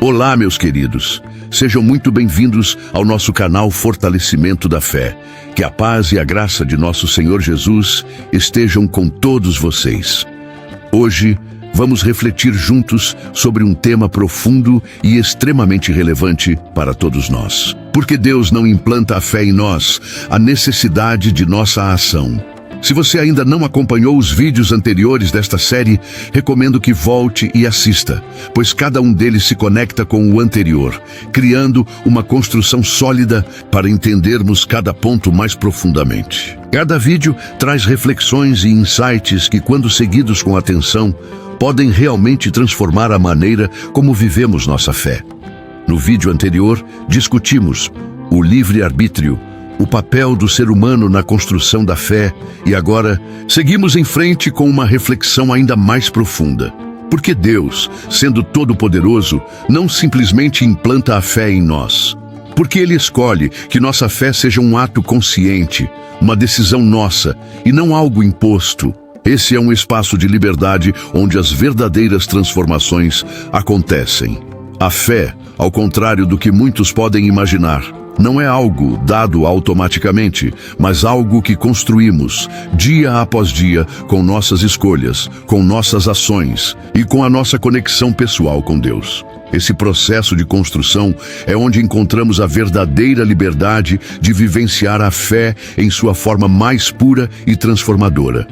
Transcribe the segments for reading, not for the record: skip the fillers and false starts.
Olá, meus queridos. Sejam muito bem-vindos ao nosso canal Fortalecimento da Fé. Que a paz e a graça de nosso Senhor Jesus estejam com todos vocês. Hoje, vamos refletir juntos sobre um tema profundo e extremamente relevante para todos nós. Por que Deus não implanta a fé em nós, a necessidade de nossa ação? Se você ainda não acompanhou os vídeos anteriores desta série, recomendo que volte e assista, pois cada um deles se conecta com o anterior, criando uma construção sólida para entendermos cada ponto mais profundamente. Cada vídeo traz reflexões e insights que, quando seguidos com atenção, podem realmente transformar a maneira como vivemos nossa fé. No vídeo anterior, discutimos o livre-arbítrio, o papel do ser humano na construção da fé, e agora seguimos em frente com uma reflexão ainda mais profunda. Por que Deus, sendo todo-poderoso, não simplesmente implanta a fé em nós? Porque Ele escolhe que nossa fé seja um ato consciente, uma decisão nossa, e não algo imposto. Esse é um espaço de liberdade onde as verdadeiras transformações acontecem. A fé, ao contrário do que muitos podem imaginar, não é algo dado automaticamente, mas algo que construímos dia após dia com nossas escolhas, com nossas ações e com a nossa conexão pessoal com Deus. Esse processo de construção é onde encontramos a verdadeira liberdade de vivenciar a fé em sua forma mais pura e transformadora.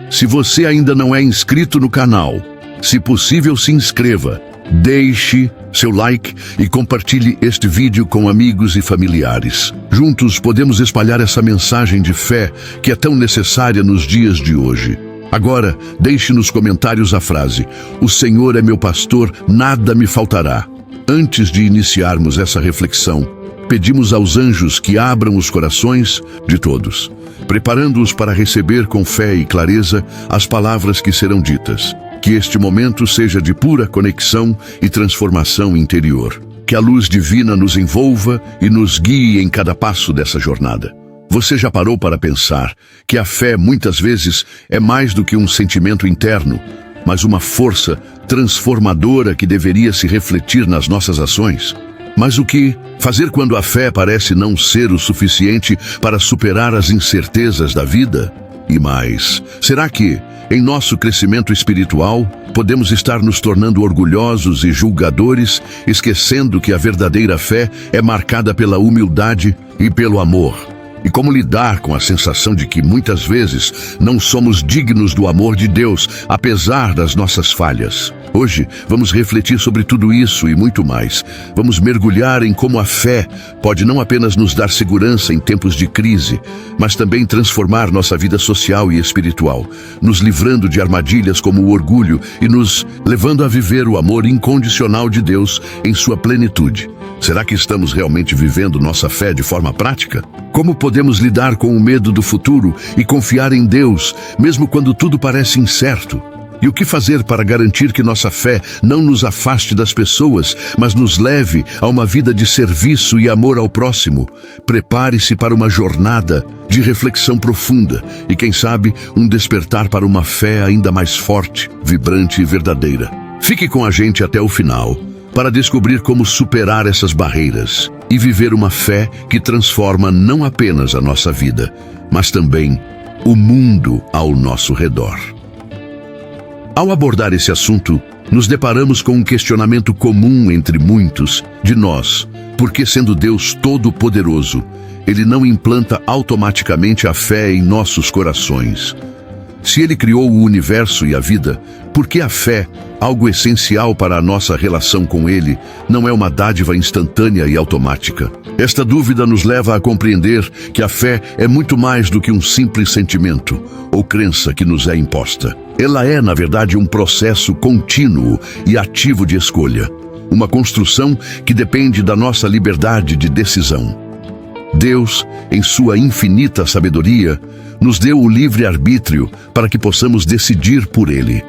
Se você ainda não é inscrito no canal, se possível, se inscreva. Deixe seu like e compartilhe este vídeo com amigos e familiares. Juntos podemos espalhar essa mensagem de fé que é tão necessária nos dias de hoje. Agora, deixe nos comentários a frase: "O Senhor é meu pastor, nada me faltará". Antes de iniciarmos essa reflexão, pedimos aos anjos que abram os corações de todos, preparando-os para receber com fé e clareza as palavras que serão ditas. Que este momento seja de pura conexão e transformação interior. Que a luz divina nos envolva e nos guie em cada passo dessa jornada. Você já parou para pensar que a fé muitas vezes é mais do que um sentimento interno, mas uma força transformadora que deveria se refletir nas nossas ações? Mas o que fazer quando a fé parece não ser o suficiente para superar as incertezas da vida? E mais, será que, em nosso crescimento espiritual, podemos estar nos tornando orgulhosos e julgadores, esquecendo que a verdadeira fé é marcada pela humildade e pelo amor? E como lidar com a sensação de que muitas vezes não somos dignos do amor de Deus, apesar das nossas falhas? Hoje vamos refletir sobre tudo isso e muito mais. Vamos mergulhar em como a fé pode não apenas nos dar segurança em tempos de crise, mas também transformar nossa vida social e espiritual, nos livrando de armadilhas como o orgulho e nos levando a viver o amor incondicional de Deus em sua plenitude. Será que estamos realmente vivendo nossa fé de forma prática? Como podemos lidar com o medo do futuro e confiar em Deus, mesmo quando tudo parece incerto? E o que fazer para garantir que nossa fé não nos afaste das pessoas, mas nos leve a uma vida de serviço e amor ao próximo? Prepare-se para uma jornada de reflexão profunda e, quem sabe, um despertar para uma fé ainda mais forte, vibrante e verdadeira. Fique com a gente até o final para descobrir como superar essas barreiras e viver uma fé que transforma não apenas a nossa vida, mas também o mundo ao nosso redor. Ao abordar esse assunto, nos deparamos com um questionamento comum entre muitos de nós: por que, sendo Deus todo-poderoso, Ele não implanta automaticamente a fé em nossos corações? Se Ele criou o universo e a vida, por que a fé, algo essencial para a nossa relação com Ele, não é uma dádiva instantânea e automática? Esta dúvida nos leva a compreender que a fé é muito mais do que um simples sentimento ou crença que nos é imposta. Ela é, na verdade, um processo contínuo e ativo de escolha, uma construção que depende da nossa liberdade de decisão. Deus, em sua infinita sabedoria, nos deu o livre-arbítrio para que possamos decidir por Ele,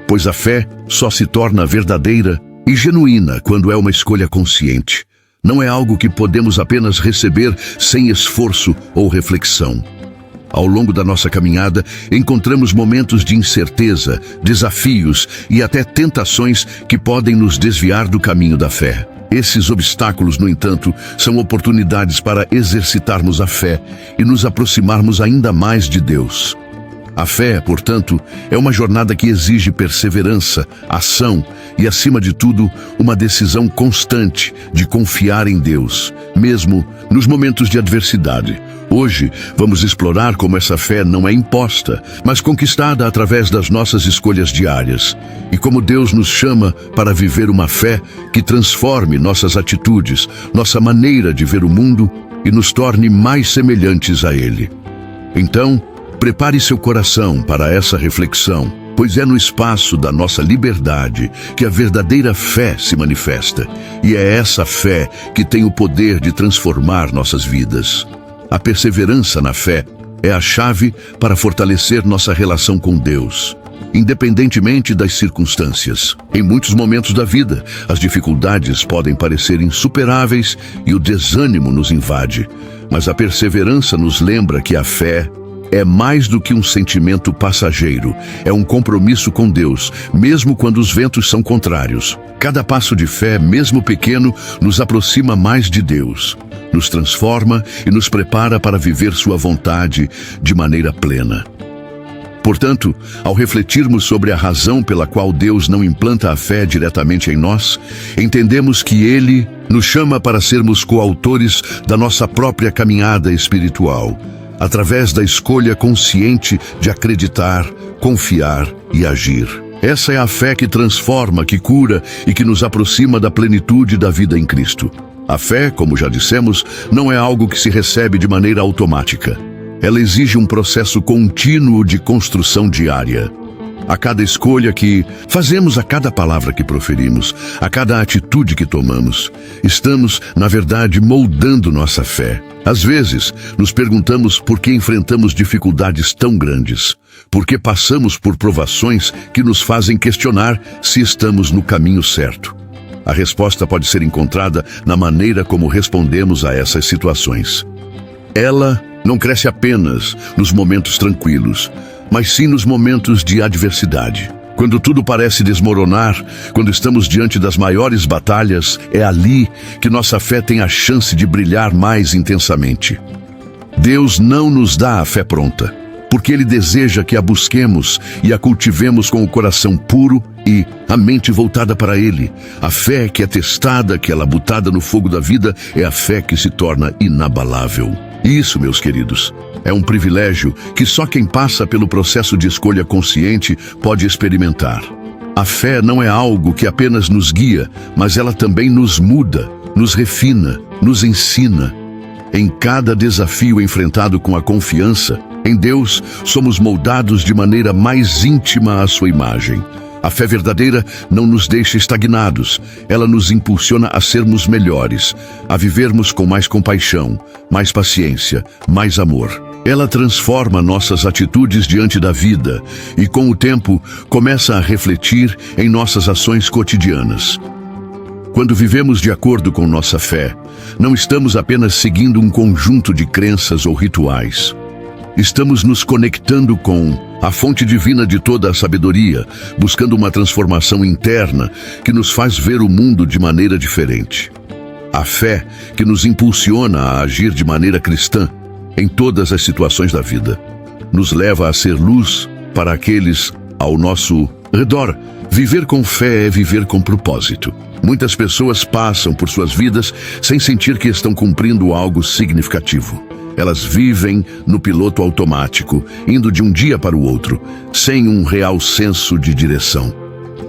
pois a fé só se torna verdadeira e genuína quando é uma escolha consciente. Não é algo que podemos apenas receber sem esforço ou reflexão. Ao longo da nossa caminhada, encontramos momentos de incerteza, desafios e até tentações que podem nos desviar do caminho da fé. Esses obstáculos, no entanto, são oportunidades para exercitarmos a fé e nos aproximarmos ainda mais de Deus. A fé, portanto, é uma jornada que exige perseverança, ação e, acima de tudo, uma decisão constante de confiar em Deus, mesmo nos momentos de adversidade. Hoje, vamos explorar como essa fé não é imposta, mas conquistada através das nossas escolhas diárias, e como Deus nos chama para viver uma fé que transforme nossas atitudes, nossa maneira de ver o mundo e nos torne mais semelhantes a Ele. Então, prepare seu coração para essa reflexão, pois é no espaço da nossa liberdade que a verdadeira fé se manifesta, e é essa fé que tem o poder de transformar nossas vidas. A perseverança na fé é a chave para fortalecer nossa relação com Deus, independentemente das circunstâncias. Em muitos momentos da vida, as dificuldades podem parecer insuperáveis e o desânimo nos invade, mas a perseverança nos lembra que a fé é mais do que um sentimento passageiro, é um compromisso com Deus, mesmo quando os ventos são contrários. Cada passo de fé, mesmo pequeno, nos aproxima mais de Deus, nos transforma e nos prepara para viver sua vontade de maneira plena. Portanto, ao refletirmos sobre a razão pela qual Deus não implanta a fé diretamente em nós, entendemos que Ele nos chama para sermos coautores da nossa própria caminhada espiritual, através da escolha consciente de acreditar, confiar e agir. Essa é a fé que transforma, que cura e que nos aproxima da plenitude da vida em Cristo. A fé, como já dissemos, não é algo que se recebe de maneira automática. Ela exige um processo contínuo de construção diária. A cada escolha que fazemos, a cada palavra que proferimos, a cada atitude que tomamos, estamos, na verdade, moldando nossa fé. Às vezes, nos perguntamos por que enfrentamos dificuldades tão grandes, por que passamos por provações que nos fazem questionar se estamos no caminho certo. A resposta pode ser encontrada na maneira como respondemos a essas situações. Ela não cresce apenas nos momentos tranquilos, mas sim nos momentos de adversidade. Quando tudo parece desmoronar, quando estamos diante das maiores batalhas, é ali que nossa fé tem a chance de brilhar mais intensamente. Deus não nos dá a fé pronta, porque Ele deseja que a busquemos e a cultivemos com o coração puro e a mente voltada para Ele. A fé que é testada, que é labutada no fogo da vida, é a fé que se torna inabalável. Isso, meus queridos, é um privilégio que só quem passa pelo processo de escolha consciente pode experimentar. A fé não é algo que apenas nos guia, mas ela também nos muda, nos refina, nos ensina. Em cada desafio enfrentado com a confiança em Deus, somos moldados de maneira mais íntima à sua imagem. A fé verdadeira não nos deixa estagnados, ela nos impulsiona a sermos melhores, a vivermos com mais compaixão, mais paciência, mais amor. Ela transforma nossas atitudes diante da vida e, com o tempo, começa a refletir em nossas ações cotidianas. Quando vivemos de acordo com nossa fé, não estamos apenas seguindo um conjunto de crenças ou rituais. Estamos nos conectando com a fonte divina de toda a sabedoria, buscando uma transformação interna que nos faz ver o mundo de maneira diferente. A fé que nos impulsiona a agir de maneira cristã em todas as situações da vida, nos leva a ser luz para aqueles ao nosso redor. Viver com fé é viver com propósito. Muitas pessoas passam por suas vidas sem sentir que estão cumprindo algo significativo. Elas vivem no piloto automático, indo de um dia para o outro, sem um real senso de direção.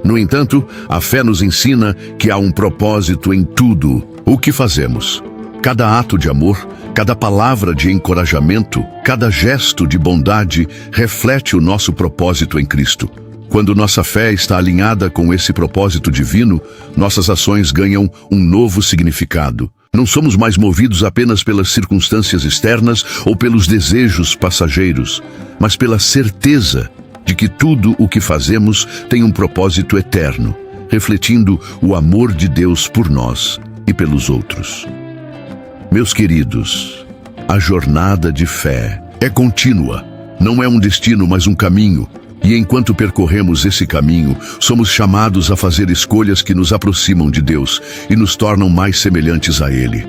No entanto, a fé nos ensina que há um propósito em tudo o que fazemos. Cada ato de amor, cada palavra de encorajamento, cada gesto de bondade reflete o nosso propósito em Cristo. Quando nossa fé está alinhada com esse propósito divino, nossas ações ganham um novo significado. Não somos mais movidos apenas pelas circunstâncias externas ou pelos desejos passageiros, mas pela certeza de que tudo o que fazemos tem um propósito eterno, refletindo o amor de Deus por nós e pelos outros. Meus queridos, a jornada de fé é contínua. Não é um destino, mas um caminho. E enquanto percorremos esse caminho, somos chamados a fazer escolhas que nos aproximam de Deus e nos tornam mais semelhantes a Ele.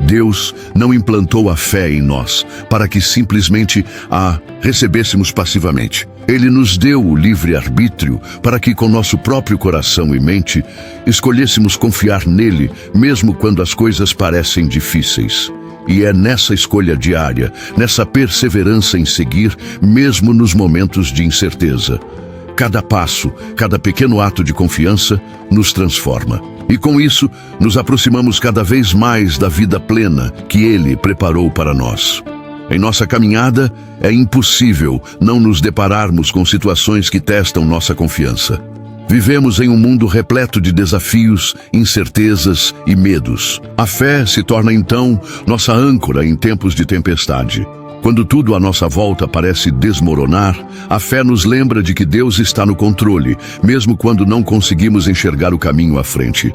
Deus não implantou a fé em nós para que simplesmente a recebêssemos passivamente. Ele nos deu o livre-arbítrio para que, com nosso próprio coração e mente, escolhêssemos confiar nele, mesmo quando as coisas parecem difíceis. E é nessa escolha diária, nessa perseverança em seguir, mesmo nos momentos de incerteza. Cada passo, cada pequeno ato de confiança nos transforma. E com isso, nos aproximamos cada vez mais da vida plena que Ele preparou para nós. Em nossa caminhada, é impossível não nos depararmos com situações que testam nossa confiança. Vivemos em um mundo repleto de desafios, incertezas e medos. A fé se torna então nossa âncora em tempos de tempestade. Quando tudo à nossa volta parece desmoronar, a fé nos lembra de que Deus está no controle, mesmo quando não conseguimos enxergar o caminho à frente.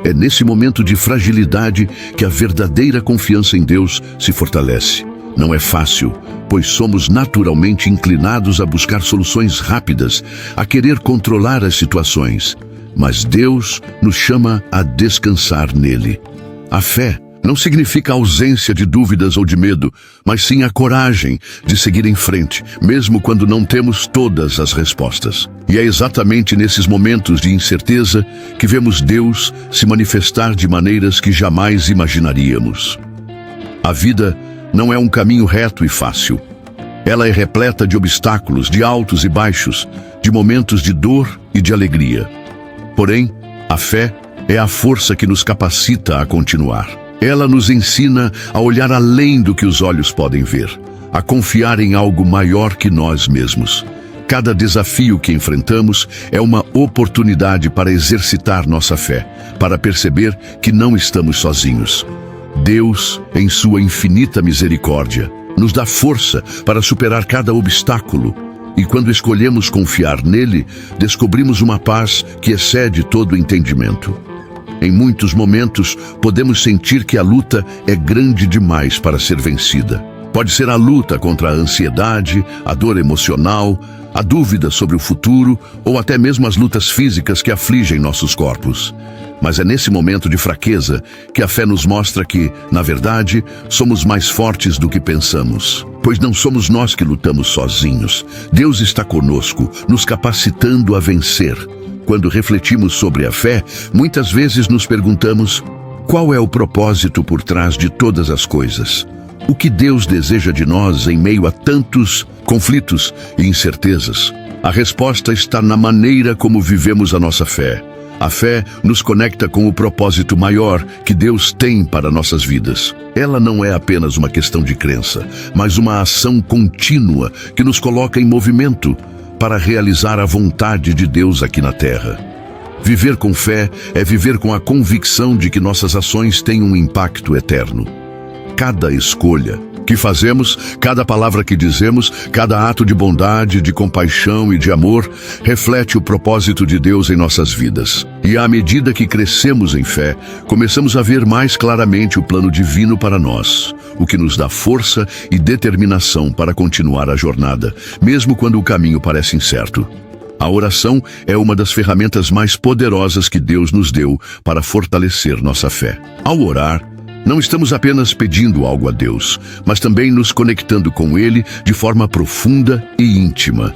É nesse momento de fragilidade que a verdadeira confiança em Deus se fortalece. Não é fácil, pois somos naturalmente inclinados a buscar soluções rápidas, a querer controlar as situações. Mas Deus nos chama a descansar nele. A fé não significa ausência de dúvidas ou de medo, mas sim a coragem de seguir em frente, mesmo quando não temos todas as respostas. E é exatamente nesses momentos de incerteza que vemos Deus se manifestar de maneiras que jamais imaginaríamos. A vida não é um caminho reto e fácil. Ela é repleta de obstáculos, de altos e baixos, de momentos de dor e de alegria. Porém, a fé é a força que nos capacita a continuar. Ela nos ensina a olhar além do que os olhos podem ver, a confiar em algo maior que nós mesmos. Cada desafio que enfrentamos é uma oportunidade para exercitar nossa fé, para perceber que não estamos sozinhos. Deus, em sua infinita misericórdia, nos dá força para superar cada obstáculo. E quando escolhemos confiar nele, descobrimos uma paz que excede todo entendimento. Em muitos momentos, podemos sentir que a luta é grande demais para ser vencida. Pode ser a luta contra a ansiedade, a dor emocional, a dúvida sobre o futuro ou até mesmo as lutas físicas que afligem nossos corpos. Mas é nesse momento de fraqueza que a fé nos mostra que, na verdade, somos mais fortes do que pensamos. Pois não somos nós que lutamos sozinhos. Deus está conosco, nos capacitando a vencer. Quando refletimos sobre a fé, muitas vezes nos perguntamos: qual é o propósito por trás de todas as coisas? O que Deus deseja de nós em meio a tantos conflitos e incertezas? A resposta está na maneira como vivemos a nossa fé. A fé nos conecta com o propósito maior que Deus tem para nossas vidas. Ela não é apenas uma questão de crença, mas uma ação contínua que nos coloca em movimento para realizar a vontade de Deus aqui na Terra. Viver com fé é viver com a convicção de que nossas ações têm um impacto eterno. Cada escolha que fazemos, cada palavra que dizemos, cada ato de bondade, de compaixão e de amor reflete o propósito de Deus em nossas vidas. E à medida que crescemos em fé, começamos a ver mais claramente o plano divino para nós, o que nos dá força e determinação para continuar a jornada, mesmo quando o caminho parece incerto. A oração é uma das ferramentas mais poderosas que Deus nos deu para fortalecer nossa fé. Ao orar, não estamos apenas pedindo algo a Deus, mas também nos conectando com Ele de forma profunda e íntima.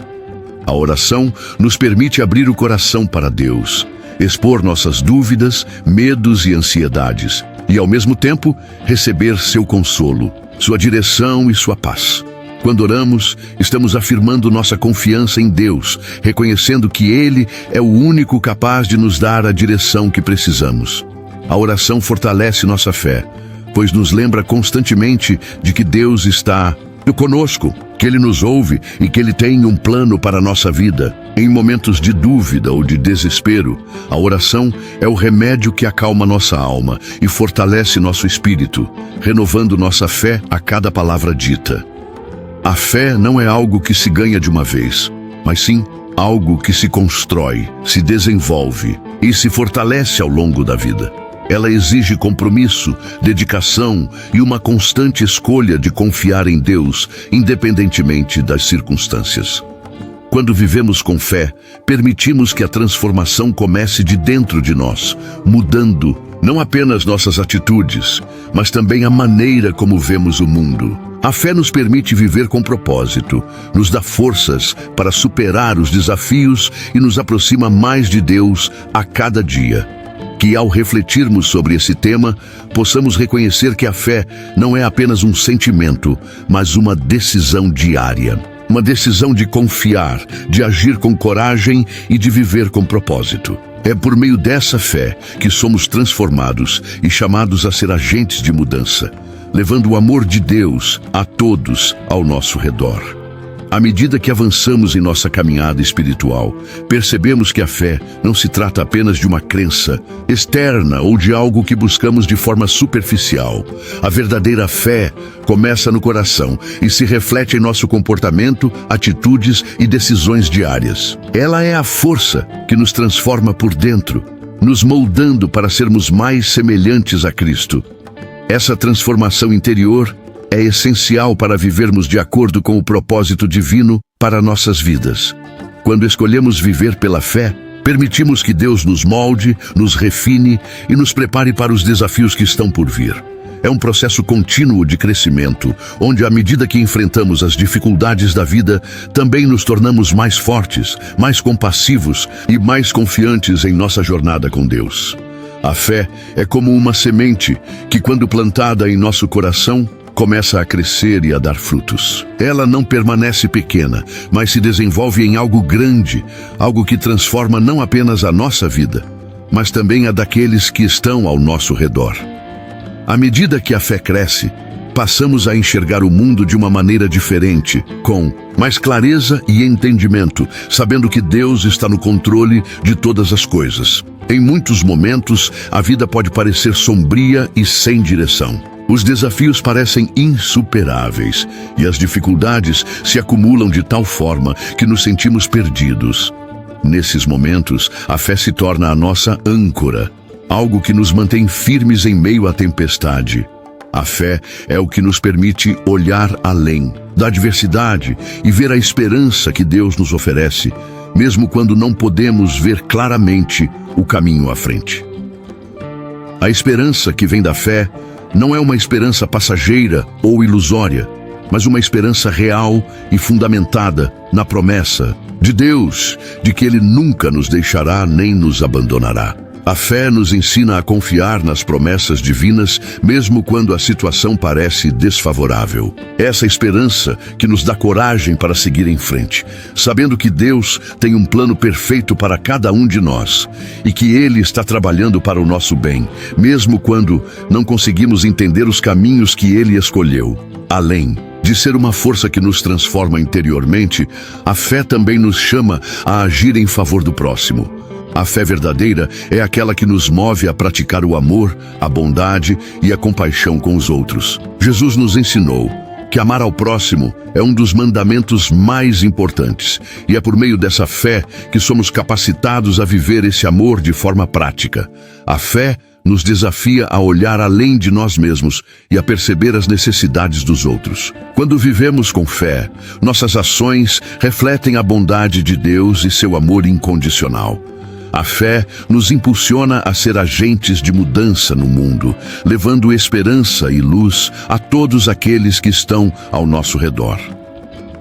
A oração nos permite abrir o coração para Deus, expor nossas dúvidas, medos e ansiedades, e ao mesmo tempo receber seu consolo, sua direção e sua paz. Quando oramos, estamos afirmando nossa confiança em Deus, reconhecendo que Ele é o único capaz de nos dar a direção que precisamos. A oração fortalece nossa fé, pois nos lembra constantemente de que Deus está conosco, que Ele nos ouve e que Ele tem um plano para a nossa vida. Em momentos de dúvida ou de desespero, a oração é o remédio que acalma nossa alma e fortalece nosso espírito, renovando nossa fé a cada palavra dita. A fé não é algo que se ganha de uma vez, mas sim algo que se constrói, se desenvolve e se fortalece ao longo da vida. Ela exige compromisso, dedicação e uma constante escolha de confiar em Deus, independentemente das circunstâncias. Quando vivemos com fé, permitimos que a transformação comece de dentro de nós, mudando não apenas nossas atitudes, mas também a maneira como vemos o mundo. A fé nos permite viver com propósito, nos dá forças para superar os desafios e nos aproxima mais de Deus a cada dia. Que ao refletirmos sobre esse tema, possamos reconhecer que a fé não é apenas um sentimento, mas uma decisão diária. Uma decisão de confiar, de agir com coragem e de viver com propósito. É por meio dessa fé que somos transformados e chamados a ser agentes de mudança, levando o amor de Deus a todos ao nosso redor. À medida que avançamos em nossa caminhada espiritual, percebemos que a fé não se trata apenas de uma crença externa ou de algo que buscamos de forma superficial. A verdadeira fé começa no coração e se reflete em nosso comportamento, atitudes e decisões diárias. Ela é a força que nos transforma por dentro, nos moldando para sermos mais semelhantes a Cristo. Essa transformação interior é essencial para vivermos de acordo com o propósito divino para nossas vidas. Quando escolhemos viver pela fé, permitimos que Deus nos molde, nos refine e nos prepare para os desafios que estão por vir. É um processo contínuo de crescimento, onde à medida que enfrentamos as dificuldades da vida, também nos tornamos mais fortes, mais compassivos e mais confiantes em nossa jornada com Deus. A fé é como uma semente que, quando plantada em nosso coração, começa a crescer e a dar frutos. Ela não permanece pequena, mas se desenvolve em algo grande, algo que transforma não apenas a nossa vida, mas também a daqueles que estão ao nosso redor. À medida que a fé cresce, passamos a enxergar o mundo de uma maneira diferente, com mais clareza e entendimento, sabendo que Deus está no controle de todas as coisas. Em muitos momentos, a vida pode parecer sombria e sem direção. Os desafios parecem insuperáveis e as dificuldades se acumulam de tal forma que nos sentimos perdidos. Nesses momentos, a fé se torna a nossa âncora, algo que nos mantém firmes em meio à tempestade. A fé é o que nos permite olhar além da adversidade e ver a esperança que Deus nos oferece, mesmo quando não podemos ver claramente o caminho à frente. A esperança que vem da fé não é uma esperança passageira ou ilusória, mas uma esperança real e fundamentada na promessa de Deus, de que Ele nunca nos deixará nem nos abandonará. A fé nos ensina a confiar nas promessas divinas, mesmo quando a situação parece desfavorável. Essa esperança que nos dá coragem para seguir em frente, sabendo que Deus tem um plano perfeito para cada um de nós e que Ele está trabalhando para o nosso bem, mesmo quando não conseguimos entender os caminhos que Ele escolheu. Além de ser uma força que nos transforma interiormente, a fé também nos chama a agir em favor do próximo. A fé verdadeira é aquela que nos move a praticar o amor, a bondade e a compaixão com os outros. Jesus nos ensinou que amar ao próximo é um dos mandamentos mais importantes, e é por meio dessa fé que somos capacitados a viver esse amor de forma prática. A fé nos desafia a olhar além de nós mesmos e a perceber as necessidades dos outros. Quando vivemos com fé, nossas ações refletem a bondade de Deus e seu amor incondicional. A fé nos impulsiona a ser agentes de mudança no mundo, levando esperança e luz a todos aqueles que estão ao nosso redor.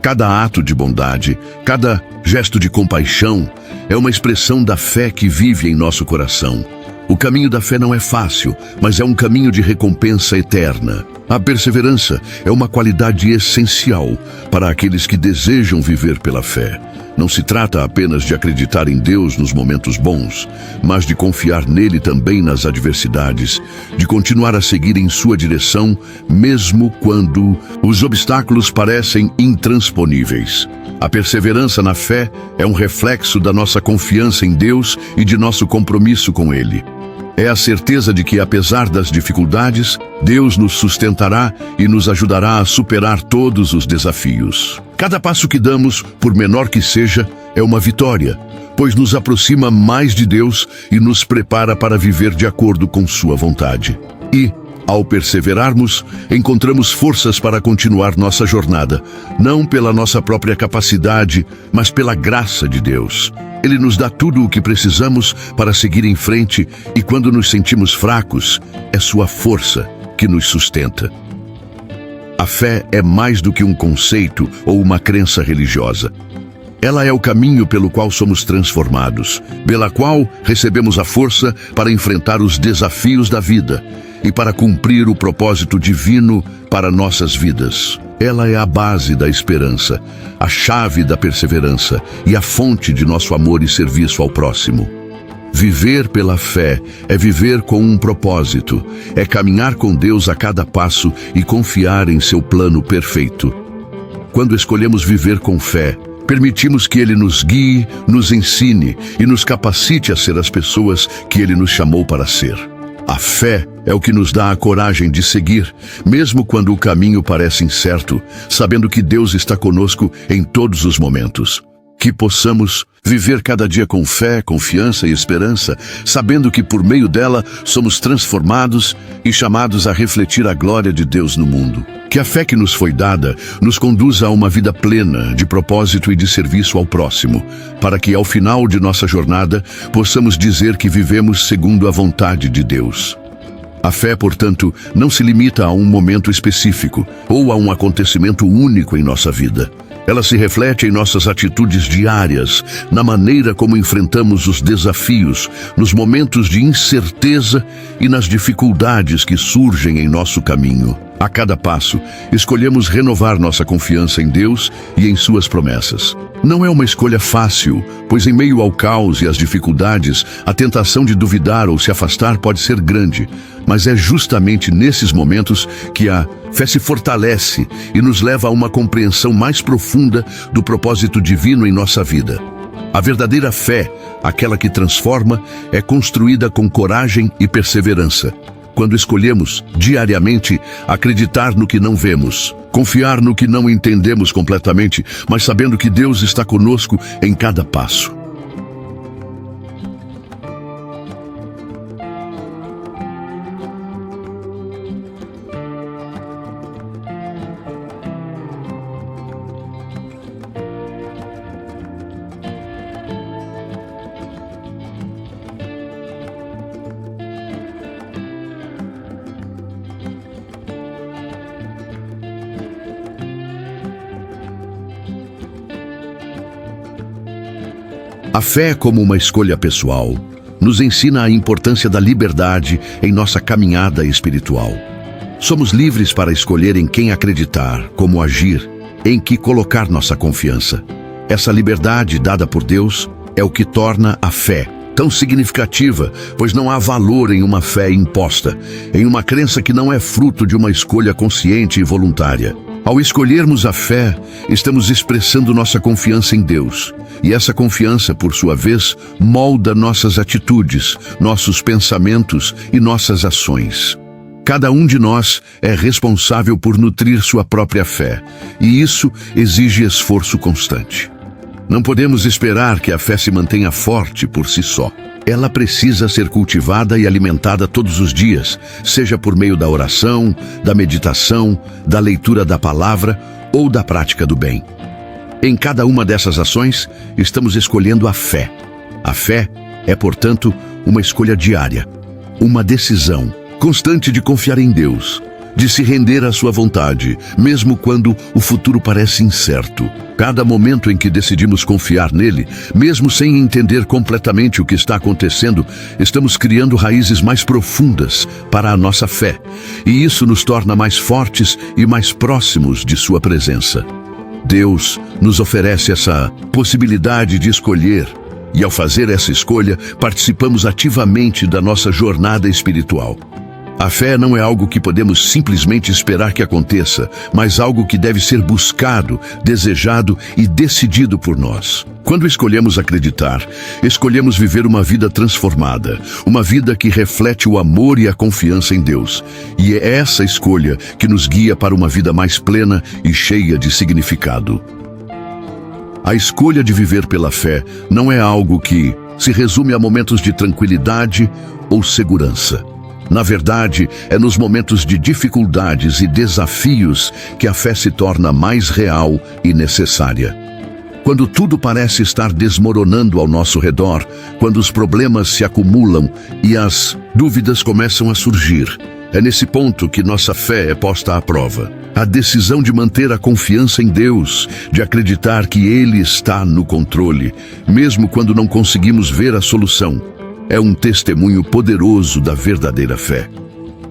Cada ato de bondade, cada gesto de compaixão é uma expressão da fé que vive em nosso coração. O caminho da fé não é fácil, mas é um caminho de recompensa eterna. A perseverança é uma qualidade essencial para aqueles que desejam viver pela fé. Não se trata apenas de acreditar em Deus nos momentos bons, mas de confiar nele também nas adversidades, de continuar a seguir em sua direção, mesmo quando os obstáculos parecem intransponíveis. A perseverança na fé é um reflexo da nossa confiança em Deus e de nosso compromisso com Ele. É a certeza de que, apesar das dificuldades, Deus nos sustentará e nos ajudará a superar todos os desafios. Cada passo que damos, por menor que seja, é uma vitória, pois nos aproxima mais de Deus e nos prepara para viver de acordo com sua vontade. E, ao perseverarmos, encontramos forças para continuar nossa jornada, não pela nossa própria capacidade, mas pela graça de Deus. Ele nos dá tudo o que precisamos para seguir em frente e quando nos sentimos fracos, é sua força que nos sustenta. A fé é mais do que um conceito ou uma crença religiosa. Ela é o caminho pelo qual somos transformados, pela qual recebemos a força para enfrentar os desafios da vida e para cumprir o propósito divino para nossas vidas. Ela é a base da esperança, a chave da perseverança e a fonte de nosso amor e serviço ao próximo. Viver pela fé é viver com um propósito, é caminhar com Deus a cada passo e confiar em seu plano perfeito. Quando escolhemos viver com fé, permitimos que Ele nos guie, nos ensine e nos capacite a ser as pessoas que Ele nos chamou para ser. A fé é o que nos dá a coragem de seguir, mesmo quando o caminho parece incerto, sabendo que Deus está conosco em todos os momentos. Que possamos viver cada dia com fé, confiança e esperança, sabendo que por meio dela somos transformados e chamados a refletir a glória de Deus no mundo. Que a fé que nos foi dada nos conduza a uma vida plena de propósito e de serviço ao próximo, para que ao final de nossa jornada possamos dizer que vivemos segundo a vontade de Deus. A fé, portanto, não se limita a um momento específico ou a um acontecimento único em nossa vida. Ela se reflete em nossas atitudes diárias, na maneira como enfrentamos os desafios, nos momentos de incerteza e nas dificuldades que surgem em nosso caminho. A cada passo, escolhemos renovar nossa confiança em Deus e em suas promessas. Não é uma escolha fácil, pois em meio ao caos e às dificuldades, a tentação de duvidar ou se afastar pode ser grande, mas é justamente nesses momentos que a fé se fortalece e nos leva a uma compreensão mais profunda do propósito divino em nossa vida. A verdadeira fé, aquela que transforma, é construída com coragem e perseverança. Quando escolhemos, diariamente, acreditar no que não vemos, confiar no que não entendemos completamente, mas sabendo que Deus está conosco em cada passo. A fé, como uma escolha pessoal, nos ensina a importância da liberdade em nossa caminhada espiritual. Somos livres para escolher em quem acreditar, como agir, em que colocar nossa confiança. Essa liberdade dada por Deus é o que torna a fé tão significativa, pois não há valor em uma fé imposta, em uma crença que não é fruto de uma escolha consciente e voluntária. Ao escolhermos a fé, estamos expressando nossa confiança em Deus. E essa confiança, por sua vez, molda nossas atitudes, nossos pensamentos e nossas ações. Cada um de nós é responsável por nutrir sua própria fé, e isso exige esforço constante. Não podemos esperar que a fé se mantenha forte por si só. Ela precisa ser cultivada e alimentada todos os dias, seja por meio da oração, da meditação, da leitura da palavra ou da prática do bem. Em cada uma dessas ações, estamos escolhendo a fé. A fé é, portanto, uma escolha diária, uma decisão constante de confiar em Deus, de se render à sua vontade, mesmo quando o futuro parece incerto. Cada momento em que decidimos confiar nele, mesmo sem entender completamente o que está acontecendo, estamos criando raízes mais profundas para para a nossa fé, e isso nos torna mais fortes e mais próximos de sua presença. Deus nos oferece essa possibilidade de escolher, e ao fazer essa escolha, participamos ativamente da nossa jornada espiritual. A fé não é algo que podemos simplesmente esperar que aconteça, mas algo que deve ser buscado, desejado e decidido por nós. Quando escolhemos acreditar, escolhemos viver uma vida transformada, uma vida que reflete o amor e a confiança em Deus. E é essa escolha que nos guia para uma vida mais plena e cheia de significado. A escolha de viver pela fé não é algo que se resume a momentos de tranquilidade ou segurança. Na verdade, é nos momentos de dificuldades e desafios que a fé se torna mais real e necessária. Quando tudo parece estar desmoronando ao nosso redor, quando os problemas se acumulam e as dúvidas começam a surgir, é nesse ponto que nossa fé é posta à prova. A decisão de manter a confiança em Deus, de acreditar que Ele está no controle, mesmo quando não conseguimos ver a solução, é um testemunho poderoso da verdadeira fé.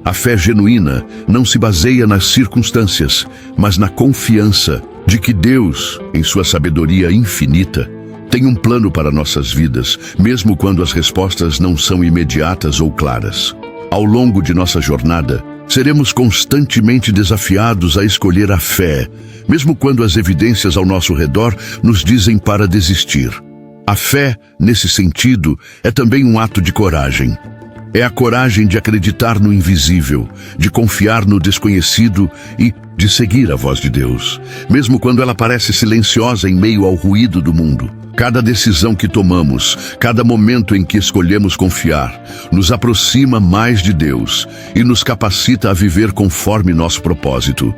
A fé genuína não se baseia nas circunstâncias, mas na confiança de que Deus, em sua sabedoria infinita, tem um plano para nossas vidas, mesmo quando as respostas não são imediatas ou claras. Ao longo de nossa jornada, seremos constantemente desafiados a escolher a fé, mesmo quando as evidências ao nosso redor nos dizem para desistir. A fé, nesse sentido, é também um ato de coragem. É a coragem de acreditar no invisível, de confiar no desconhecido e de seguir a voz de Deus, mesmo quando ela parece silenciosa em meio ao ruído do mundo. Cada decisão que tomamos, cada momento em que escolhemos confiar, nos aproxima mais de Deus e nos capacita a viver conforme nosso propósito.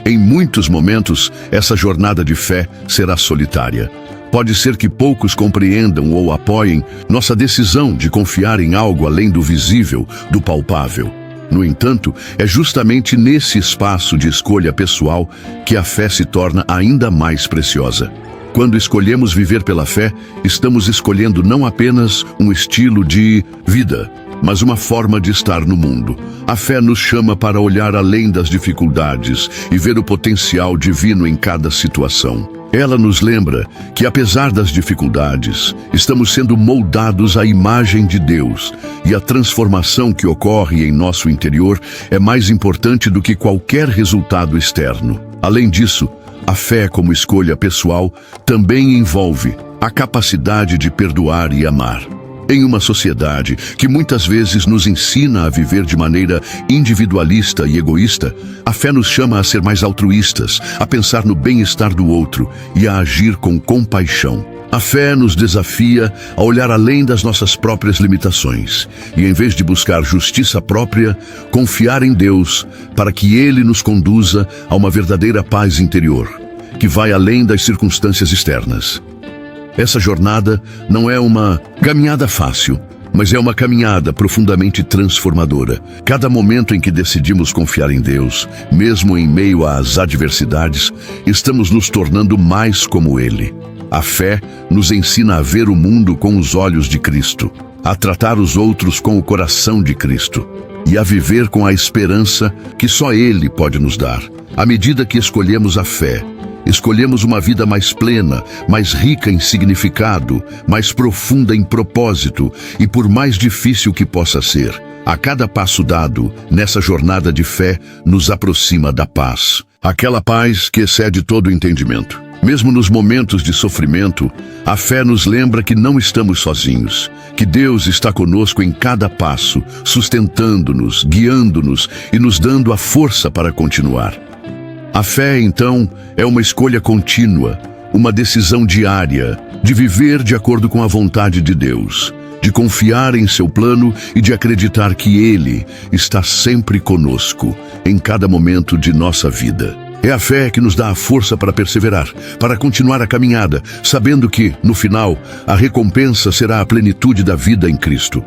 Em muitos momentos, essa jornada de fé será solitária. Pode ser que poucos compreendam ou apoiem nossa decisão de confiar em algo além do visível, do palpável. No entanto, é justamente nesse espaço de escolha pessoal que a fé se torna ainda mais preciosa. Quando escolhemos viver pela fé, estamos escolhendo não apenas um estilo de vida, mas uma forma de estar no mundo. A fé nos chama para olhar além das dificuldades e ver o potencial divino em cada situação. Ela nos lembra que, apesar das dificuldades, estamos sendo moldados à imagem de Deus, e a transformação que ocorre em nosso interior é mais importante do que qualquer resultado externo. Além disso, a fé como escolha pessoal também envolve a capacidade de perdoar e amar. Em uma sociedade que muitas vezes nos ensina a viver de maneira individualista e egoísta, a fé nos chama a ser mais altruístas, a pensar no bem-estar do outro e a agir com compaixão. A fé nos desafia a olhar além das nossas próprias limitações e, em vez de buscar justiça própria, confiar em Deus para que Ele nos conduza a uma verdadeira paz interior, que vai além das circunstâncias externas. Essa jornada não é uma caminhada fácil, mas é uma caminhada profundamente transformadora. Cada momento em que decidimos confiar em Deus, mesmo em meio às adversidades, estamos nos tornando mais como Ele. A fé nos ensina a ver o mundo com os olhos de Cristo, a tratar os outros com o coração de Cristo e a viver com a esperança que só Ele pode nos dar. À medida que escolhemos a fé, escolhemos uma vida mais plena, mais rica em significado, mais profunda em propósito e por mais difícil que possa ser, a cada passo dado nessa jornada de fé nos aproxima da paz. Aquela paz que excede todo o entendimento. Mesmo nos momentos de sofrimento, a fé nos lembra que não estamos sozinhos, que Deus está conosco em cada passo, sustentando-nos, guiando-nos e nos dando a força para continuar. A fé, então, é uma escolha contínua, uma decisão diária de viver de acordo com a vontade de Deus, de confiar em seu plano e de acreditar que Ele está sempre conosco, em cada momento de nossa vida. É a fé que nos dá a força para perseverar, para continuar a caminhada, sabendo que, no final, a recompensa será a plenitude da vida em Cristo.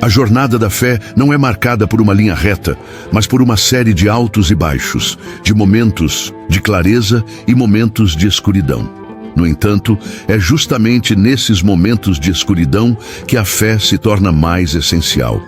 A jornada da fé não é marcada por uma linha reta, mas por uma série de altos e baixos, de momentos de clareza e momentos de escuridão. No entanto, é justamente nesses momentos de escuridão que a fé se torna mais essencial.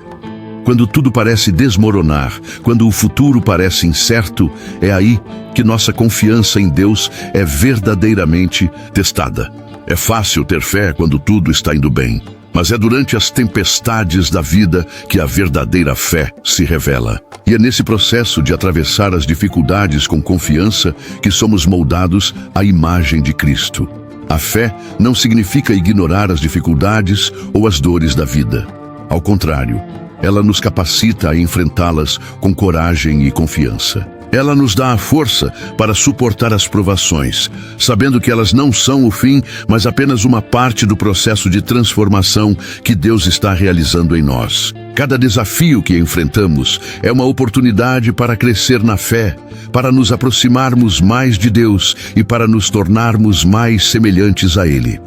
Quando tudo parece desmoronar, quando o futuro parece incerto, é aí que nossa confiança em Deus é verdadeiramente testada. É fácil ter fé quando tudo está indo bem, mas é durante as tempestades da vida que a verdadeira fé se revela. E é nesse processo de atravessar as dificuldades com confiança que somos moldados à imagem de Cristo. A fé não significa ignorar as dificuldades ou as dores da vida. Ao contrário, ela nos capacita a enfrentá-las com coragem e confiança. Ela nos dá a força para suportar as provações, sabendo que elas não são o fim, mas apenas uma parte do processo de transformação que Deus está realizando em nós. Cada desafio que enfrentamos é uma oportunidade para crescer na fé, para nos aproximarmos mais de Deus e para nos tornarmos mais semelhantes a Ele.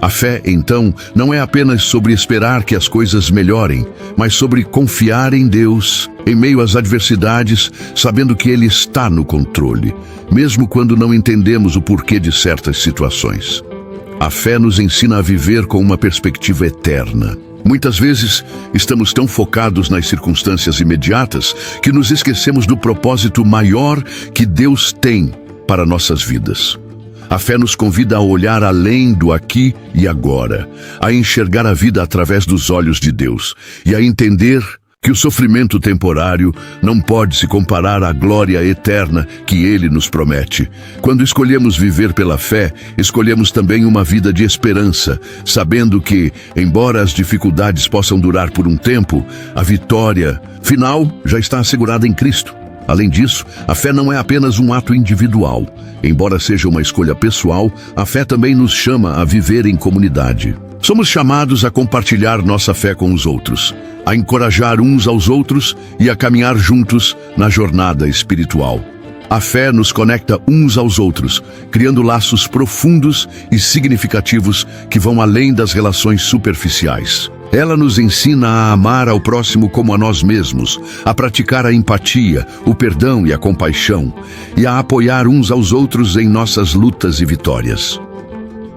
A fé, então, não é apenas sobre esperar que as coisas melhorem, mas sobre confiar em Deus, em meio às adversidades, sabendo que Ele está no controle, mesmo quando não entendemos o porquê de certas situações. A fé nos ensina a viver com uma perspectiva eterna. Muitas vezes, estamos tão focados nas circunstâncias imediatas que nos esquecemos do propósito maior que Deus tem para nossas vidas. A fé nos convida a olhar além do aqui e agora, a enxergar a vida através dos olhos de Deus e a entender que o sofrimento temporário não pode se comparar à glória eterna que Ele nos promete. Quando escolhemos viver pela fé, escolhemos também uma vida de esperança, sabendo que, embora as dificuldades possam durar por um tempo, a vitória final já está assegurada em Cristo. Além disso, a fé não é apenas um ato individual. Embora seja uma escolha pessoal, a fé também nos chama a viver em comunidade. Somos chamados a compartilhar nossa fé com os outros, a encorajar uns aos outros e a caminhar juntos na jornada espiritual. A fé nos conecta uns aos outros, criando laços profundos e significativos que vão além das relações superficiais. Ela nos ensina a amar ao próximo como a nós mesmos, a praticar a empatia, o perdão e a compaixão, e a apoiar uns aos outros em nossas lutas e vitórias.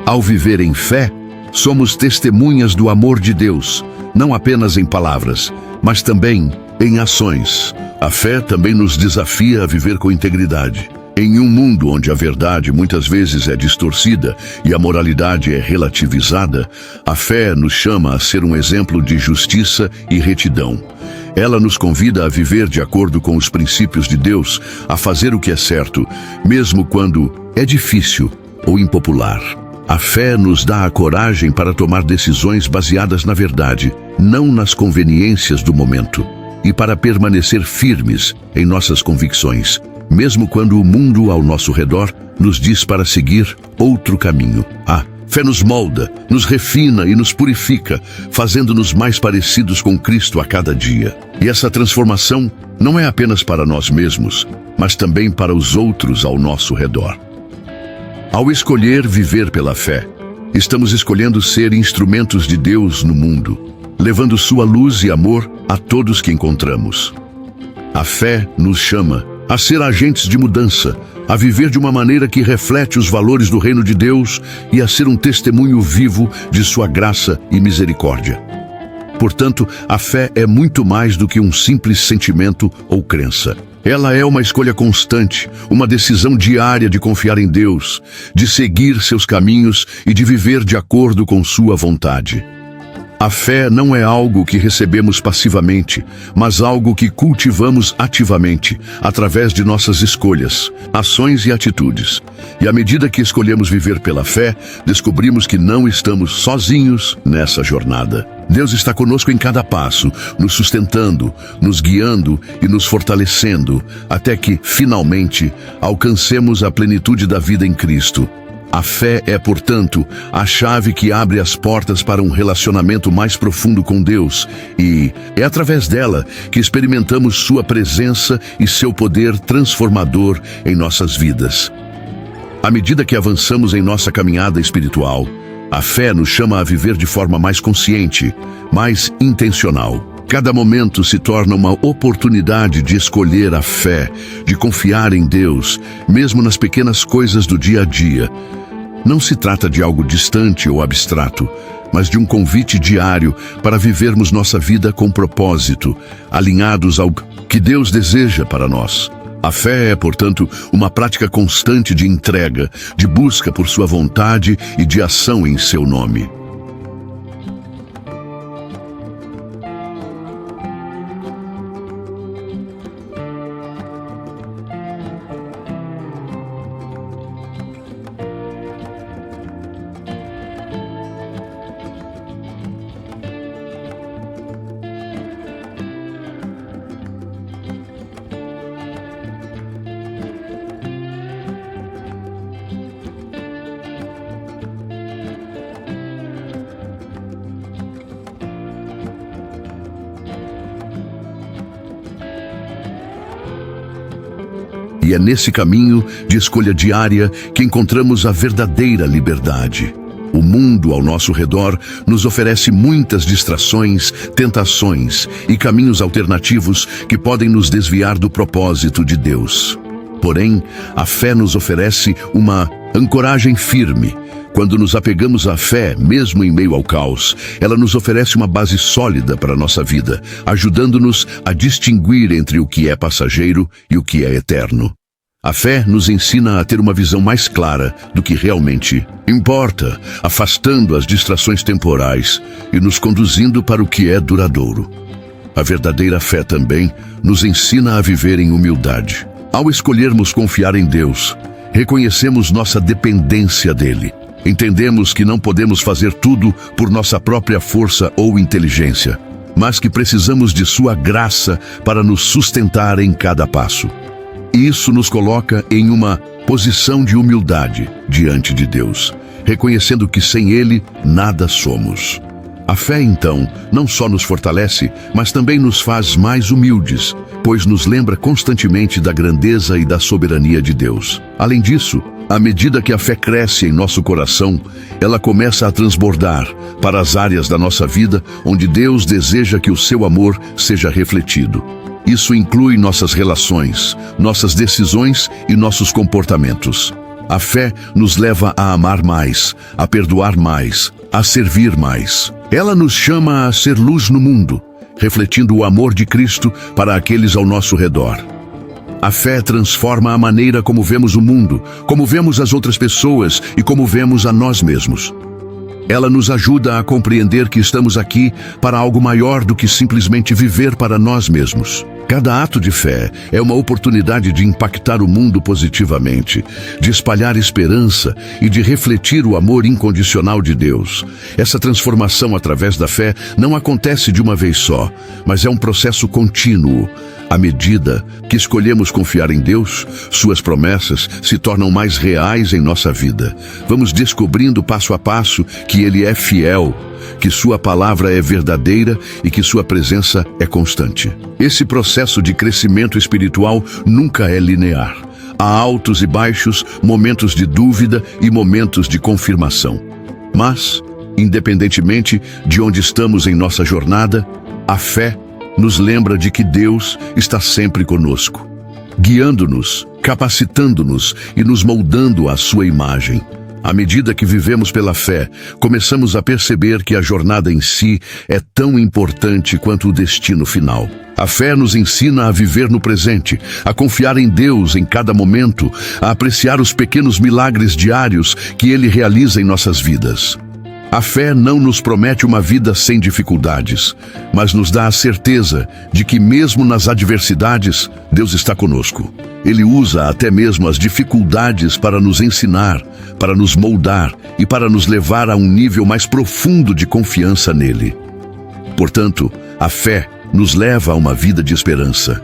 Ao viver em fé, somos testemunhas do amor de Deus, não apenas em palavras, mas também em ações. A fé também nos desafia a viver com integridade. Em um mundo onde a verdade muitas vezes é distorcida e a moralidade é relativizada, a fé nos chama a ser um exemplo de justiça e retidão. Ela nos convida a viver de acordo com os princípios de Deus, a fazer o que é certo, mesmo quando é difícil ou impopular. A fé nos dá a coragem para tomar decisões baseadas na verdade, não nas conveniências do momento, e para permanecer firmes em nossas convicções, mesmo quando o mundo ao nosso redor nos diz para seguir outro caminho. A fé nos molda, nos refina e nos purifica, fazendo-nos mais parecidos com Cristo a cada dia. E essa transformação não é apenas para nós mesmos, mas também para os outros ao nosso redor. Ao escolher viver pela fé, estamos escolhendo ser instrumentos de Deus no mundo, levando sua luz e amor a todos que encontramos. A fé nos chama a ser agentes de mudança, a viver de uma maneira que reflete os valores do reino de Deus e a ser um testemunho vivo de sua graça e misericórdia. Portanto, a fé é muito mais do que um simples sentimento ou crença. Ela é uma escolha constante, uma decisão diária de confiar em Deus, de seguir seus caminhos e de viver de acordo com sua vontade. A fé não é algo que recebemos passivamente, mas algo que cultivamos ativamente, através de nossas escolhas, ações e atitudes. E à medida que escolhemos viver pela fé, descobrimos que não estamos sozinhos nessa jornada. Deus está conosco em cada passo, nos sustentando, nos guiando e nos fortalecendo, até que, finalmente, alcancemos a plenitude da vida em Cristo. A fé é, portanto, a chave que abre as portas para um relacionamento mais profundo com Deus, e é através dela que experimentamos sua presença e seu poder transformador em nossas vidas. À medida que avançamos em nossa caminhada espiritual, a fé nos chama a viver de forma mais consciente, mais intencional. Cada momento se torna uma oportunidade de escolher a fé, de confiar em Deus, mesmo nas pequenas coisas do dia a dia. não se trata de algo distante ou abstrato, mas de um convite diário para vivermos nossa vida com propósito, alinhados ao que Deus deseja para nós. A fé é, portanto, uma prática constante de entrega, de busca por sua vontade e de ação em seu nome. E é nesse caminho de escolha diária que encontramos a verdadeira liberdade. O mundo ao nosso redor nos oferece muitas distrações, tentações e caminhos alternativos que podem nos desviar do propósito de Deus. Porém, a fé nos oferece uma ancoragem firme. Quando nos apegamos à fé, mesmo em meio ao caos, ela nos oferece uma base sólida para a nossa vida, ajudando-nos a distinguir entre o que é passageiro e o que é eterno. A fé nos ensina a ter uma visão mais clara do que realmente importa, afastando as distrações temporais e nos conduzindo para o que é duradouro. A verdadeira fé também nos ensina a viver em humildade. Ao escolhermos confiar em Deus, reconhecemos nossa dependência dele. Entendemos que não podemos fazer tudo por nossa própria força ou inteligência, mas que precisamos de sua graça para nos sustentar em cada passo. Isso nos coloca em uma posição de humildade diante de Deus, reconhecendo que sem Ele nada somos. A fé, então, não só nos fortalece, mas também nos faz mais humildes, pois nos lembra constantemente da grandeza e da soberania de Deus. Além disso, à medida que a fé cresce em nosso coração, ela começa a transbordar para as áreas da nossa vida onde Deus deseja que o seu amor seja refletido. Isso inclui nossas relações, nossas decisões e nossos comportamentos. A fé nos leva a amar mais, a perdoar mais, a servir mais. Ela nos chama a ser luz no mundo, refletindo o amor de Cristo para aqueles ao nosso redor. A fé transforma a maneira como vemos o mundo, como vemos as outras pessoas e como vemos a nós mesmos. Ela nos ajuda a compreender que estamos aqui para algo maior do que simplesmente viver para nós mesmos. Cada ato de fé é uma oportunidade de impactar o mundo positivamente, de espalhar esperança e de refletir o amor incondicional de Deus. Essa transformação através da fé não acontece de uma vez só, mas é um processo contínuo. À medida que escolhemos confiar em Deus, suas promessas se tornam mais reais em nossa vida. Vamos descobrindo passo a passo que Ele é fiel, que sua palavra é verdadeira e que sua presença é constante. Esse processo de crescimento espiritual nunca é linear. Há altos e baixos, momentos de dúvida e momentos de confirmação. Mas, independentemente de onde estamos em nossa jornada, a fé nos lembra de que Deus está sempre conosco, guiando-nos, capacitando-nos e nos moldando à sua imagem. À medida que vivemos pela fé, começamos a perceber que a jornada em si é tão importante quanto o destino final. A fé nos ensina a viver no presente, a confiar em Deus em cada momento, a apreciar os pequenos milagres diários que Ele realiza em nossas vidas. A fé não nos promete uma vida sem dificuldades, mas nos dá a certeza de que mesmo nas adversidades, Deus está conosco. Ele usa até mesmo as dificuldades para nos ensinar, para nos moldar e para nos levar a um nível mais profundo de confiança nele. Portanto, a fé nos leva a uma vida de esperança.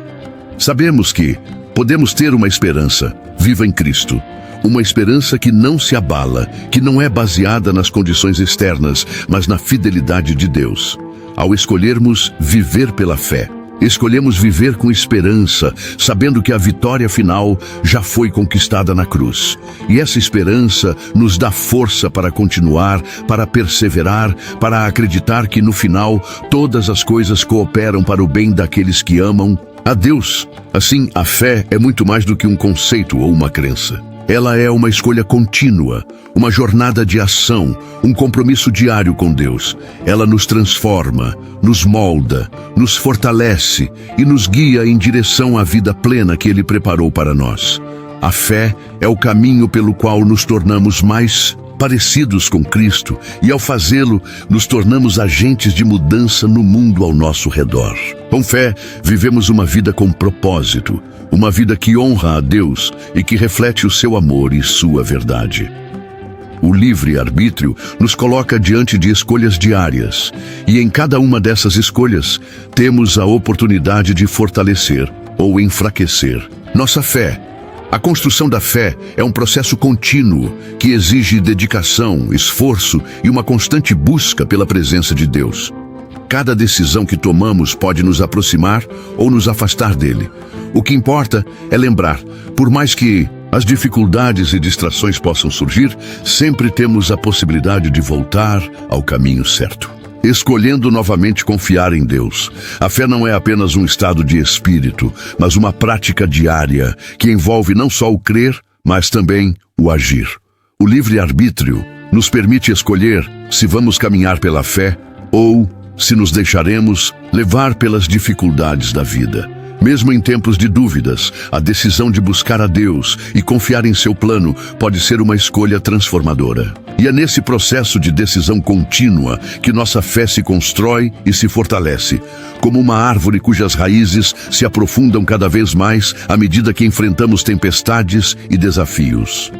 Sabemos que podemos ter uma esperança viva em Cristo. Uma esperança que não se abala, que não é baseada nas condições externas, mas na fidelidade de Deus. Ao escolhermos viver pela fé, escolhemos viver com esperança, sabendo que a vitória final já foi conquistada na cruz. E essa esperança nos dá força para continuar, para perseverar, para acreditar que no final todas as coisas cooperam para o bem daqueles que amam a Deus. Assim, a fé é muito mais do que um conceito ou uma crença. Ela é uma escolha contínua, uma jornada de ação, um compromisso diário com Deus. Ela nos transforma, nos molda, nos fortalece e nos guia em direção à vida plena que Ele preparou para nós. A fé é o caminho pelo qual nos tornamos mais parecidos com Cristo e, ao fazê-lo, nos tornamos agentes de mudança no mundo ao nosso redor. Com fé, vivemos uma vida com propósito, uma vida que honra a Deus e que reflete o seu amor e sua verdade. O livre-arbítrio nos coloca diante de escolhas diárias, e em cada uma dessas escolhas temos a oportunidade de fortalecer ou enfraquecer nossa fé. A construção da fé é um processo contínuo que exige dedicação, esforço e uma constante busca pela presença de Deus. Cada decisão que tomamos pode nos aproximar ou nos afastar dele. O que importa é lembrar, por mais que as dificuldades e distrações possam surgir, sempre temos a possibilidade de voltar ao caminho certo, escolhendo novamente confiar em Deus. A fé não é apenas um estado de espírito, mas uma prática diária que envolve não só o crer, mas também o agir. O livre-arbítrio nos permite escolher se vamos caminhar pela fé ou se nos deixaremos levar pelas dificuldades da vida. Mesmo em tempos de dúvidas, a decisão de buscar a Deus e confiar em seu plano pode ser uma escolha transformadora. E é nesse processo de decisão contínua que nossa fé se constrói e se fortalece, como uma árvore cujas raízes se aprofundam cada vez mais à medida que enfrentamos tempestades e desafios.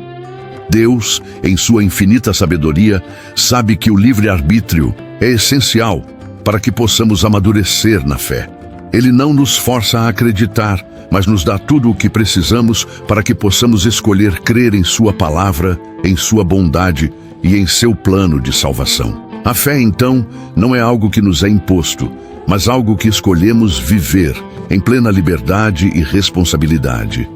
Deus, em sua infinita sabedoria, sabe que o livre-arbítrio é essencial para que possamos amadurecer na fé. Ele não nos força a acreditar, mas nos dá tudo o que precisamos para que possamos escolher crer em sua palavra, em sua bondade e em seu plano de salvação. A fé, então, não é algo que nos é imposto, mas algo que escolhemos viver em plena liberdade e responsabilidade.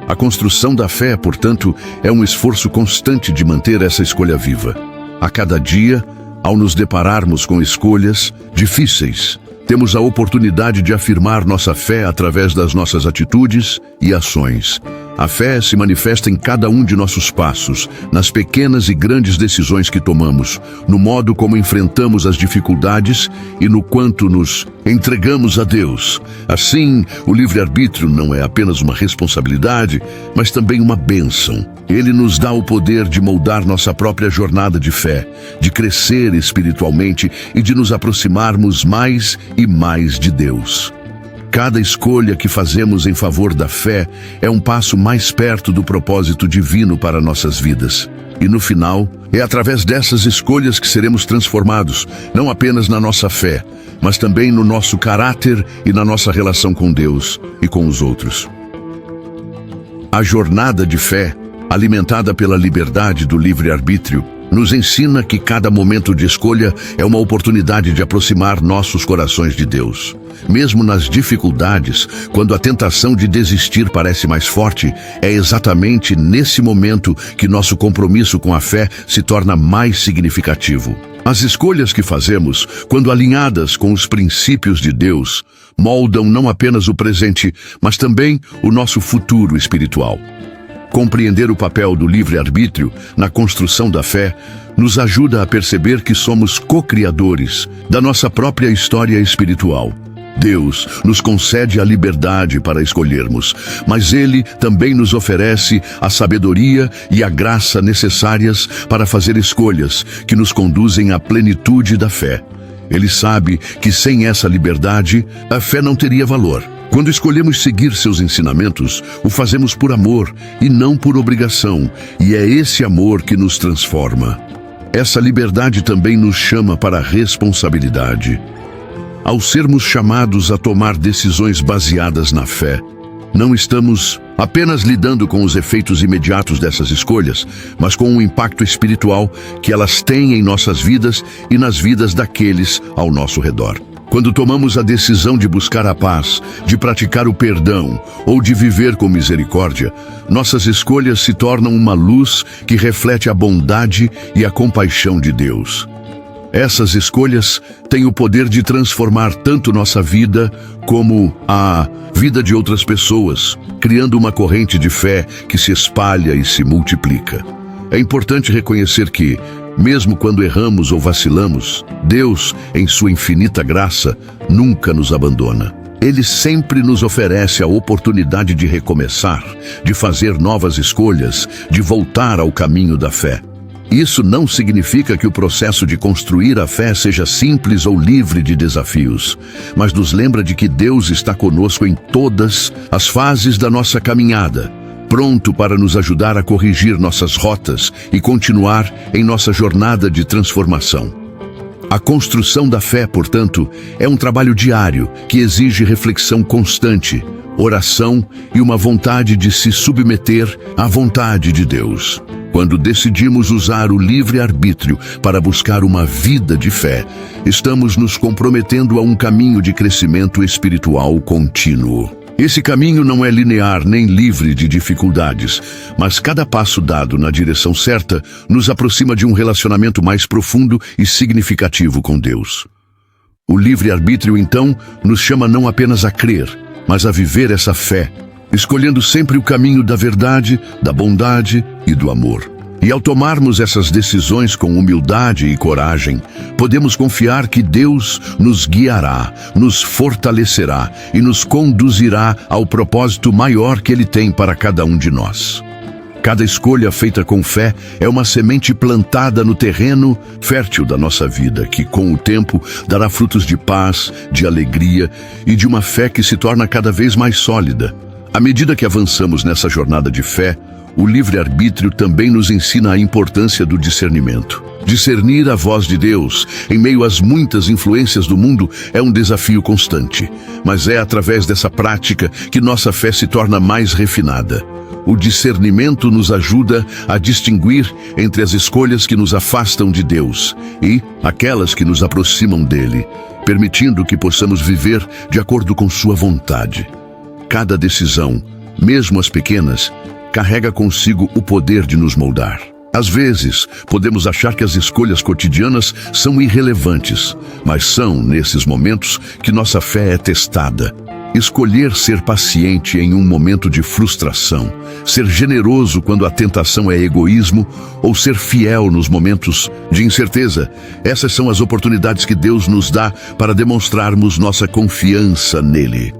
A construção da fé, portanto, é um esforço constante de manter essa escolha viva. A cada dia, ao nos depararmos com escolhas difíceis, temos a oportunidade de afirmar nossa fé através das nossas atitudes e ações. A fé se manifesta em cada um de nossos passos, nas pequenas e grandes decisões que tomamos, no modo como enfrentamos as dificuldades e no quanto nos entregamos a Deus. Assim, o livre-arbítrio não é apenas uma responsabilidade, mas também uma bênção. Ele nos dá o poder de moldar nossa própria jornada de fé, de crescer espiritualmente e de nos aproximarmos mais e mais de Deus. Cada escolha que fazemos em favor da fé é um passo mais perto do propósito divino para nossas vidas. E no final, é através dessas escolhas que seremos transformados, não apenas na nossa fé, mas também no nosso caráter e na nossa relação com Deus e com os outros. A jornada de fé, alimentada pela liberdade do livre-arbítrio, nos ensina que cada momento de escolha é uma oportunidade de aproximar nossos corações de Deus. Mesmo nas dificuldades, quando a tentação de desistir parece mais forte, é exatamente nesse momento que nosso compromisso com a fé se torna mais significativo. As escolhas que fazemos, quando alinhadas com os princípios de Deus, moldam não apenas o presente, mas também o nosso futuro espiritual. Compreender o papel do livre-arbítrio na construção da fé nos ajuda a perceber que somos co-criadores da nossa própria história espiritual. Deus nos concede a liberdade para escolhermos, mas Ele também nos oferece a sabedoria e a graça necessárias para fazer escolhas que nos conduzem à plenitude da fé. Ele sabe que sem essa liberdade, a fé não teria valor. Quando escolhemos seguir seus ensinamentos, o fazemos por amor e não por obrigação, e é esse amor que nos transforma. Essa liberdade também nos chama para a responsabilidade. Ao sermos chamados a tomar decisões baseadas na fé, não estamos apenas lidando com os efeitos imediatos dessas escolhas, mas com o impacto espiritual que elas têm em nossas vidas e nas vidas daqueles ao nosso redor. Quando tomamos a decisão de buscar a paz, de praticar o perdão ou de viver com misericórdia, nossas escolhas se tornam uma luz que reflete a bondade e a compaixão de Deus. Essas escolhas têm o poder de transformar tanto nossa vida como a vida de outras pessoas, criando uma corrente de fé que se espalha e se multiplica. É importante reconhecer que, mesmo quando erramos ou vacilamos, Deus, em sua infinita graça, nunca nos abandona. Ele sempre nos oferece a oportunidade de recomeçar, de fazer novas escolhas, de voltar ao caminho da fé. Isso não significa que o processo de construir a fé seja simples ou livre de desafios, mas nos lembra de que Deus está conosco em todas as fases da nossa caminhada, pronto para nos ajudar a corrigir nossas rotas e continuar em nossa jornada de transformação. A construção da fé, portanto, é um trabalho diário que exige reflexão constante, oração e uma vontade de se submeter à vontade de Deus. Quando decidimos usar o livre-arbítrio para buscar uma vida de fé, estamos nos comprometendo a um caminho de crescimento espiritual contínuo. Esse caminho não é linear nem livre de dificuldades, mas cada passo dado na direção certa nos aproxima de um relacionamento mais profundo e significativo com Deus. O livre-arbítrio, então, nos chama não apenas a crer, mas a viver essa fé, escolhendo sempre o caminho da verdade, da bondade e do amor. E ao tomarmos essas decisões com humildade e coragem, podemos confiar que Deus nos guiará, nos fortalecerá e nos conduzirá ao propósito maior que Ele tem para cada um de nós. Cada escolha feita com fé é uma semente plantada no terreno fértil da nossa vida, que com o tempo dará frutos de paz, de alegria e de uma fé que se torna cada vez mais sólida. À medida que avançamos nessa jornada de fé, o livre-arbítrio também nos ensina a importância do discernimento. Discernir a voz de Deus em meio às muitas influências do mundo é um desafio constante, mas é através dessa prática que nossa fé se torna mais refinada. O discernimento nos ajuda a distinguir entre as escolhas que nos afastam de Deus e aquelas que nos aproximam dele, permitindo que possamos viver de acordo com sua vontade. Cada decisão, mesmo as pequenas, carrega consigo o poder de nos moldar. Às vezes, podemos achar que as escolhas cotidianas são irrelevantes, mas são, nesses momentos, que nossa fé é testada. Escolher ser paciente em um momento de frustração, ser generoso quando a tentação é egoísmo ou ser fiel nos momentos de incerteza, essas são as oportunidades que Deus nos dá para demonstrarmos nossa confiança nele.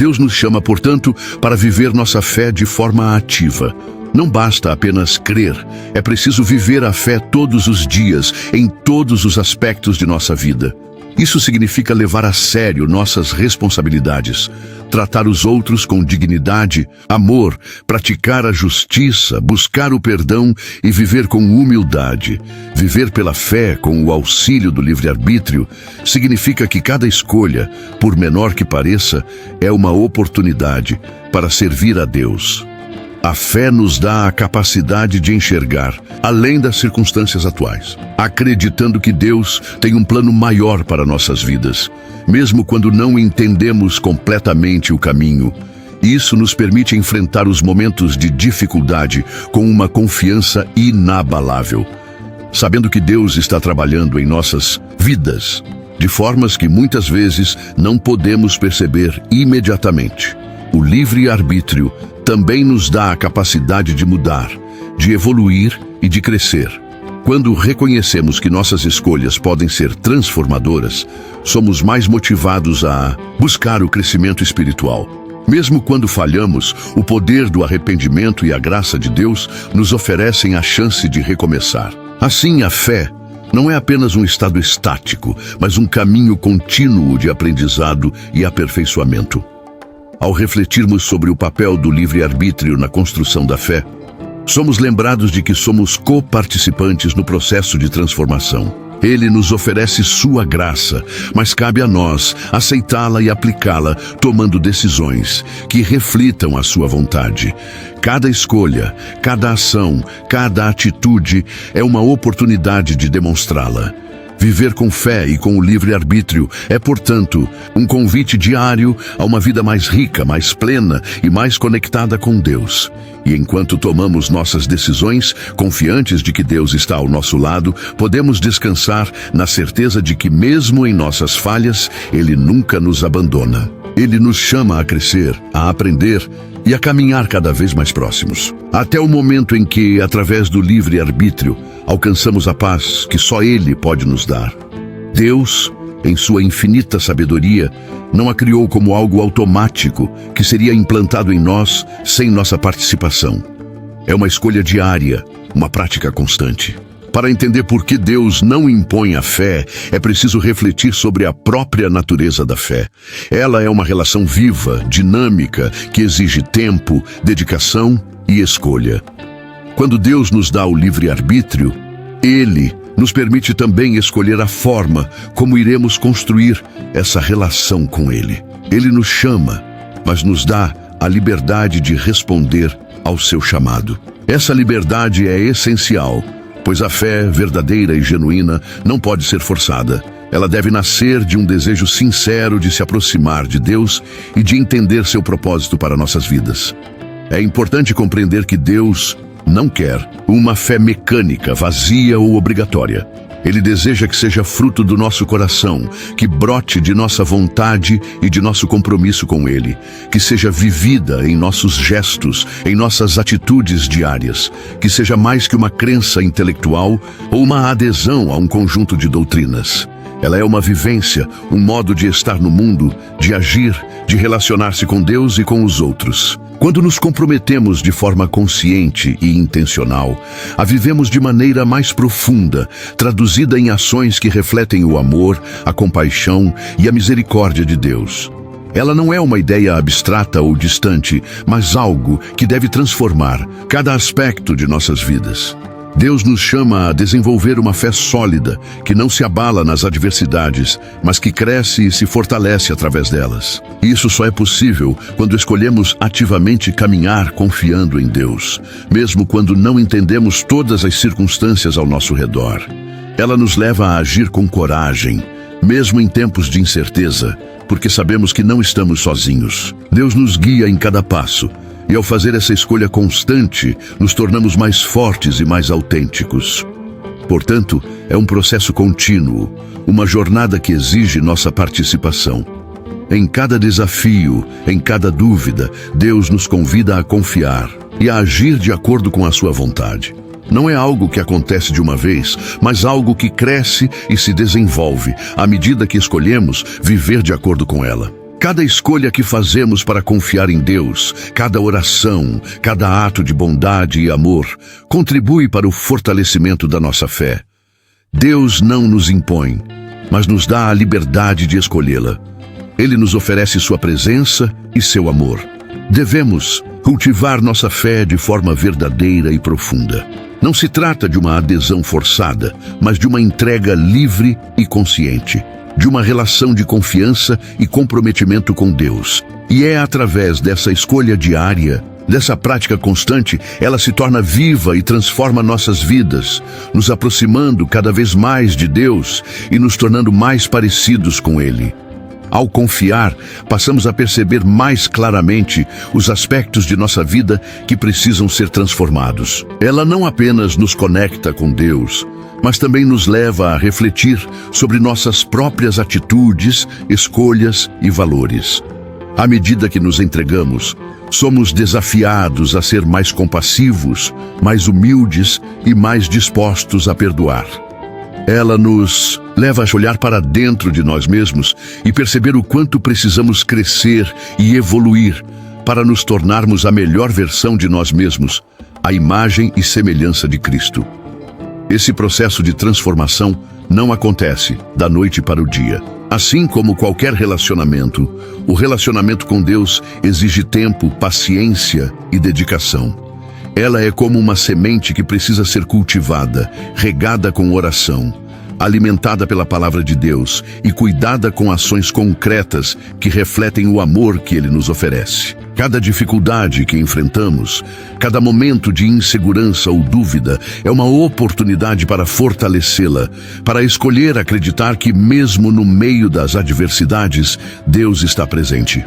Deus nos chama, portanto, para viver nossa fé de forma ativa. Não basta apenas crer, é preciso viver a fé todos os dias, em todos os aspectos de nossa vida. Isso significa levar a sério nossas responsabilidades, tratar os outros com dignidade, amor, praticar a justiça, buscar o perdão e viver com humildade. Viver pela fé com o auxílio do livre-arbítrio significa que cada escolha, por menor que pareça, é uma oportunidade para servir a Deus. A fé nos dá a capacidade de enxergar além das circunstâncias atuais, acreditando que Deus tem um plano maior para nossas vidas, mesmo quando não entendemos completamente o caminho. Isso nos permite enfrentar os momentos de dificuldade com uma confiança inabalável, sabendo que Deus está trabalhando em nossas vidas de formas que muitas vezes não podemos perceber imediatamente. O livre-arbítrio também nos dá a capacidade de mudar, de evoluir e de crescer. Quando reconhecemos que nossas escolhas podem ser transformadoras, somos mais motivados a buscar o crescimento espiritual. Mesmo quando falhamos, o poder do arrependimento e a graça de Deus nos oferecem a chance de recomeçar. Assim, a fé não é apenas um estado estático, mas um caminho contínuo de aprendizado e aperfeiçoamento. Ao refletirmos sobre o papel do livre-arbítrio na construção da fé, somos lembrados de que somos coparticipantes no processo de transformação. Ele nos oferece sua graça, mas cabe a nós aceitá-la e aplicá-la, tomando decisões que reflitam a sua vontade. Cada escolha, cada ação, cada atitude é uma oportunidade de demonstrá-la. Viver com fé e com o livre-arbítrio é, portanto, um convite diário a uma vida mais rica, mais plena e mais conectada com Deus. E enquanto tomamos nossas decisões, confiantes de que Deus está ao nosso lado, podemos descansar na certeza de que, mesmo em nossas falhas, Ele nunca nos abandona. Ele nos chama a crescer, a aprender e a caminhar cada vez mais próximos. Até o momento em que, através do livre-arbítrio, alcançamos a paz que só Ele pode nos dar. Deus, em sua infinita sabedoria, não a criou como algo automático que seria implantado em nós sem nossa participação. É uma escolha diária, uma prática constante. Para entender por que Deus não impõe a fé, é preciso refletir sobre a própria natureza da fé. Ela é uma relação viva, dinâmica, que exige tempo, dedicação e escolha. Quando Deus nos dá o livre-arbítrio, Ele nos permite também escolher a forma como iremos construir essa relação com Ele. Ele nos chama, mas nos dá a liberdade de responder ao seu chamado. Essa liberdade é essencial, pois a fé verdadeira e genuína não pode ser forçada. Ela deve nascer de um desejo sincero de se aproximar de Deus e de entender seu propósito para nossas vidas. É importante compreender que Deus não quer uma fé mecânica, vazia ou obrigatória. Ele deseja que seja fruto do nosso coração, que brote de nossa vontade e de nosso compromisso com Ele, que seja vivida em nossos gestos, em nossas atitudes diárias, que seja mais que uma crença intelectual ou uma adesão a um conjunto de doutrinas. Ela é uma vivência, um modo de estar no mundo, de agir, de relacionar-se com Deus e com os outros. Quando nos comprometemos de forma consciente e intencional, a vivemos de maneira mais profunda, traduzida em ações que refletem o amor, a compaixão e a misericórdia de Deus. Ela não é uma ideia abstrata ou distante, mas algo que deve transformar cada aspecto de nossas vidas. Deus nos chama a desenvolver uma fé sólida, que não se abala nas adversidades, mas que cresce e se fortalece através delas. Isso só é possível quando escolhemos ativamente caminhar confiando em Deus, mesmo quando não entendemos todas as circunstâncias ao nosso redor. Ela nos leva a agir com coragem, mesmo em tempos de incerteza, porque sabemos que não estamos sozinhos. Deus nos guia em cada passo, e ao fazer essa escolha constante, nos tornamos mais fortes e mais autênticos. Portanto, é um processo contínuo, uma jornada que exige nossa participação. Em cada desafio, em cada dúvida, Deus nos convida a confiar e a agir de acordo com a sua vontade. Não é algo que acontece de uma vez, mas algo que cresce e se desenvolve à medida que escolhemos viver de acordo com ela. Cada escolha que fazemos para confiar em Deus, cada oração, cada ato de bondade e amor, contribui para o fortalecimento da nossa fé. Deus não nos impõe, mas nos dá a liberdade de escolhê-la. Ele nos oferece sua presença e seu amor. Devemos cultivar nossa fé de forma verdadeira e profunda. Não se trata de uma adesão forçada, mas de uma entrega livre e consciente, de uma relação de confiança e comprometimento com Deus. E é através dessa escolha diária, dessa prática constante, ela se torna viva e transforma nossas vidas, nos aproximando cada vez mais de Deus e nos tornando mais parecidos com Ele. Ao confiar, passamos a perceber mais claramente os aspectos de nossa vida que precisam ser transformados. Ela não apenas nos conecta com Deus, mas também nos leva a refletir sobre nossas próprias atitudes, escolhas e valores. À medida que nos entregamos, somos desafiados a ser mais compassivos, mais humildes e mais dispostos a perdoar. Ela nos leva a olhar para dentro de nós mesmos e perceber o quanto precisamos crescer e evoluir para nos tornarmos a melhor versão de nós mesmos, a imagem e semelhança de Cristo. Esse processo de transformação não acontece da noite para o dia. Assim como qualquer relacionamento, o relacionamento com Deus exige tempo, paciência e dedicação. Ela é como uma semente que precisa ser cultivada, regada com oração, alimentada pela palavra de Deus e cuidada com ações concretas que refletem o amor que Ele nos oferece. Cada dificuldade que enfrentamos, cada momento de insegurança ou dúvida é uma oportunidade para fortalecê-la, para escolher acreditar que mesmo no meio das adversidades, Deus está presente.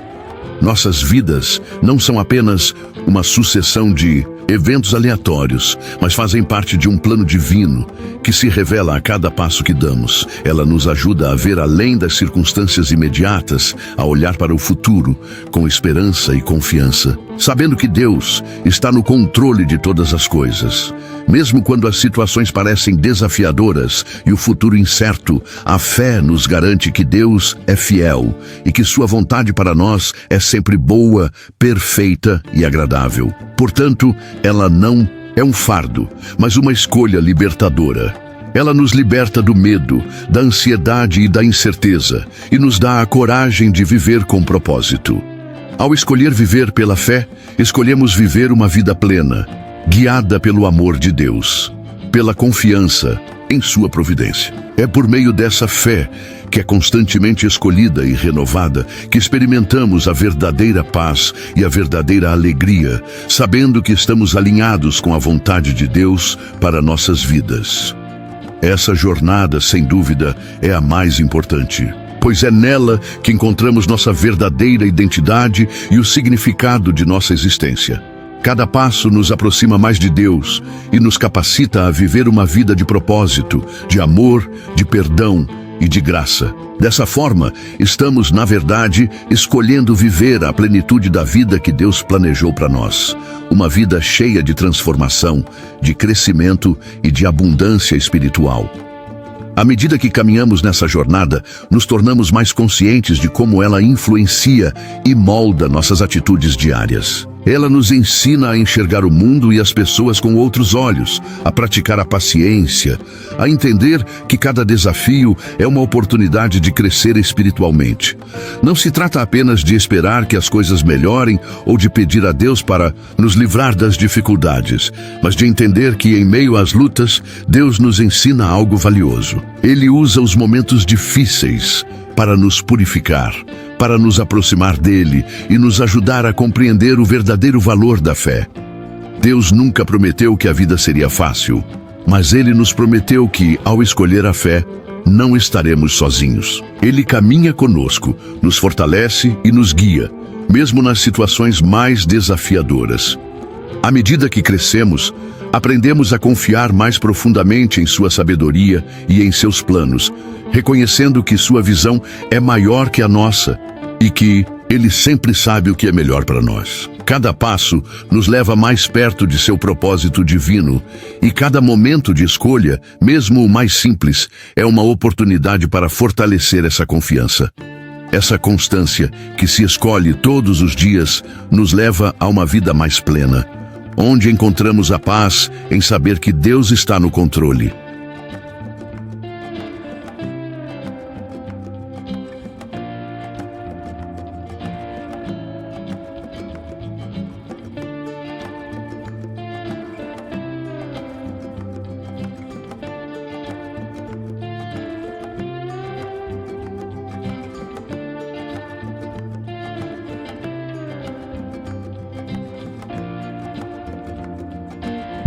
Nossas vidas não são apenas uma sucessão de eventos aleatórios, mas fazem parte de um plano divino que se revela a cada passo que damos. Ela nos ajuda a ver além das circunstâncias imediatas, a olhar para o futuro com esperança e confiança, sabendo que Deus está no controle de todas as coisas. Mesmo quando as situações parecem desafiadoras e o futuro incerto, a fé nos garante que Deus é fiel e que sua vontade para nós é sempre boa, perfeita e agradável. Portanto, ela não é um fardo, mas uma escolha libertadora. Ela nos liberta do medo, da ansiedade e da incerteza e nos dá a coragem de viver com propósito. Ao escolher viver pela fé, escolhemos viver uma vida plena, guiada pelo amor de Deus, pela confiança em sua providência. É por meio dessa fé, que é constantemente escolhida e renovada, que experimentamos a verdadeira paz e a verdadeira alegria, sabendo que estamos alinhados com a vontade de Deus para nossas vidas. Essa jornada, sem dúvida, é a mais importante, pois é nela que encontramos nossa verdadeira identidade e o significado de nossa existência. Cada passo nos aproxima mais de Deus e nos capacita a viver uma vida de propósito, de amor, de perdão e de graça. Dessa forma, estamos, na verdade, escolhendo viver a plenitude da vida que Deus planejou para nós. Uma vida cheia de transformação, de crescimento e de abundância espiritual. À medida que caminhamos nessa jornada, nos tornamos mais conscientes de como ela influencia e molda nossas atitudes diárias. Ela nos ensina a enxergar o mundo e as pessoas com outros olhos, a praticar a paciência, a entender que cada desafio é uma oportunidade de crescer espiritualmente. Não se trata apenas de esperar que as coisas melhorem ou de pedir a Deus para nos livrar das dificuldades, mas de entender que em meio às lutas, Deus nos ensina algo valioso. Ele usa os momentos difíceis para nos purificar, para nos aproximar dele e nos ajudar a compreender o verdadeiro valor da fé. Deus nunca prometeu que a vida seria fácil, mas Ele nos prometeu que, ao escolher a fé, não estaremos sozinhos. Ele caminha conosco, nos fortalece e nos guia, mesmo nas situações mais desafiadoras. À medida que crescemos, aprendemos a confiar mais profundamente em sua sabedoria e em seus planos, reconhecendo que sua visão é maior que a nossa e que Ele sempre sabe o que é melhor para nós. Cada passo nos leva mais perto de seu propósito divino e cada momento de escolha, mesmo o mais simples, é uma oportunidade para fortalecer essa confiança. Essa constância que se escolhe todos os dias nos leva a uma vida mais plena, onde encontramos a paz em saber que Deus está no controle.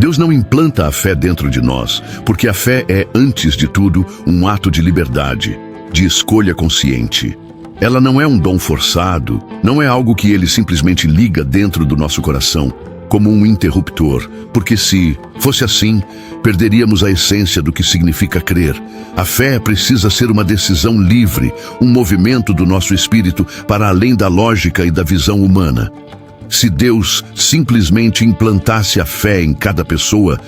Deus não implanta a fé dentro de nós, porque a fé é, antes de tudo, um ato de liberdade, de escolha consciente. Ela não é um dom forçado, não é algo que Ele simplesmente liga dentro do nosso coração, como um interruptor, porque se fosse assim, perderíamos a essência do que significa crer. A fé precisa ser uma decisão livre, um movimento do nosso espírito para além da lógica e da visão humana. Se Deus simplesmente implantasse a fé em cada pessoa,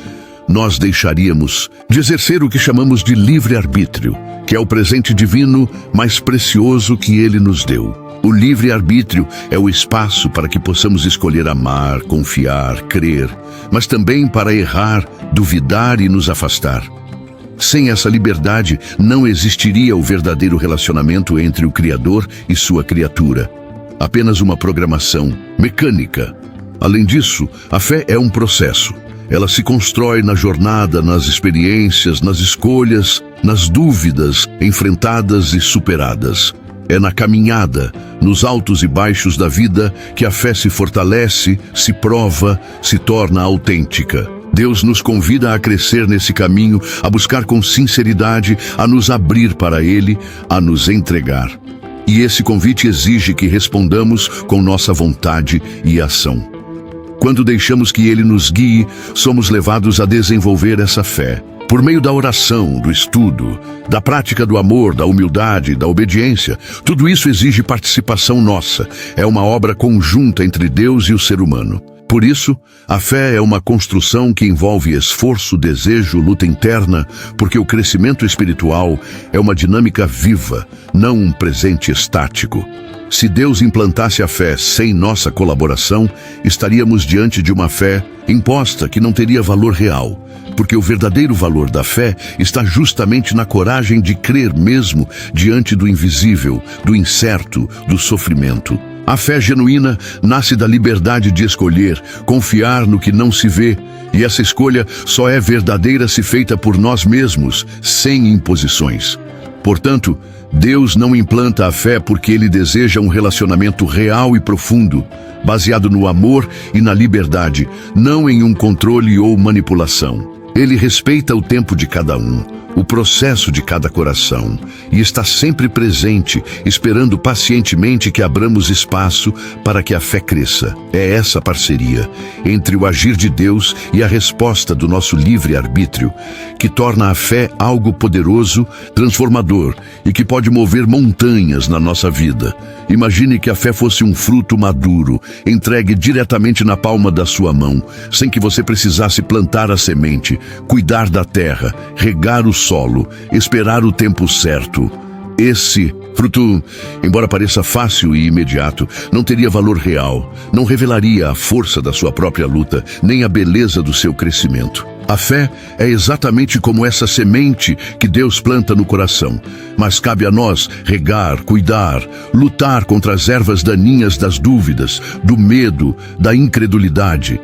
nós deixaríamos de exercer o que chamamos de livre-arbítrio, que é o presente divino mais precioso que Ele nos deu. O livre-arbítrio é o espaço para que possamos escolher amar, confiar, crer, mas também para errar, duvidar e nos afastar. Sem essa liberdade, não existiria o verdadeiro relacionamento entre o Criador e sua criatura. Apenas uma programação mecânica. Além disso, a fé é um processo. Ela se constrói na jornada, nas experiências, nas escolhas, nas dúvidas enfrentadas e superadas. É na caminhada, nos altos e baixos da vida, que a fé se fortalece, se prova, se torna autêntica. Deus nos convida a crescer nesse caminho, a buscar com sinceridade, a nos abrir para Ele, a nos entregar. E esse convite exige que respondamos com nossa vontade e ação. Quando deixamos que Ele nos guie, somos levados a desenvolver essa fé. Por meio da oração, do estudo, da prática do amor, da humildade, da obediência, tudo isso exige participação nossa. É uma obra conjunta entre Deus e o ser humano. Por isso, a fé é uma construção que envolve esforço, desejo, luta interna, porque o crescimento espiritual é uma dinâmica viva, não um presente estático. Se Deus implantasse a fé sem nossa colaboração, estaríamos diante de uma fé imposta que não teria valor real, porque o verdadeiro valor da fé está justamente na coragem de crer mesmo diante do invisível, do incerto, do sofrimento. A fé genuína nasce da liberdade de escolher, confiar no que não se vê, e essa escolha só é verdadeira se feita por nós mesmos, sem imposições. Portanto, Deus não implanta a fé porque Ele deseja um relacionamento real e profundo, baseado no amor e na liberdade, não em um controle ou manipulação. Ele respeita o tempo de cada um, o processo de cada coração, e está sempre presente, esperando pacientemente que abramos espaço para que a fé cresça. É essa parceria entre o agir de Deus e a resposta do nosso livre-arbítrio que torna a fé algo poderoso, transformador e que pode mover montanhas na nossa vida. Imagine que a fé fosse um fruto maduro, entregue diretamente na palma da sua mão, sem que você precisasse plantar a semente, cuidar da terra, regar o solo, esperar o tempo certo. Esse fruto, embora pareça fácil e imediato, não teria valor real, não revelaria a força da sua própria luta, nem a beleza do seu crescimento. A fé é exatamente como essa semente que Deus planta no coração, mas cabe a nós regar, cuidar, lutar contra as ervas daninhas das dúvidas, do medo, da incredulidade.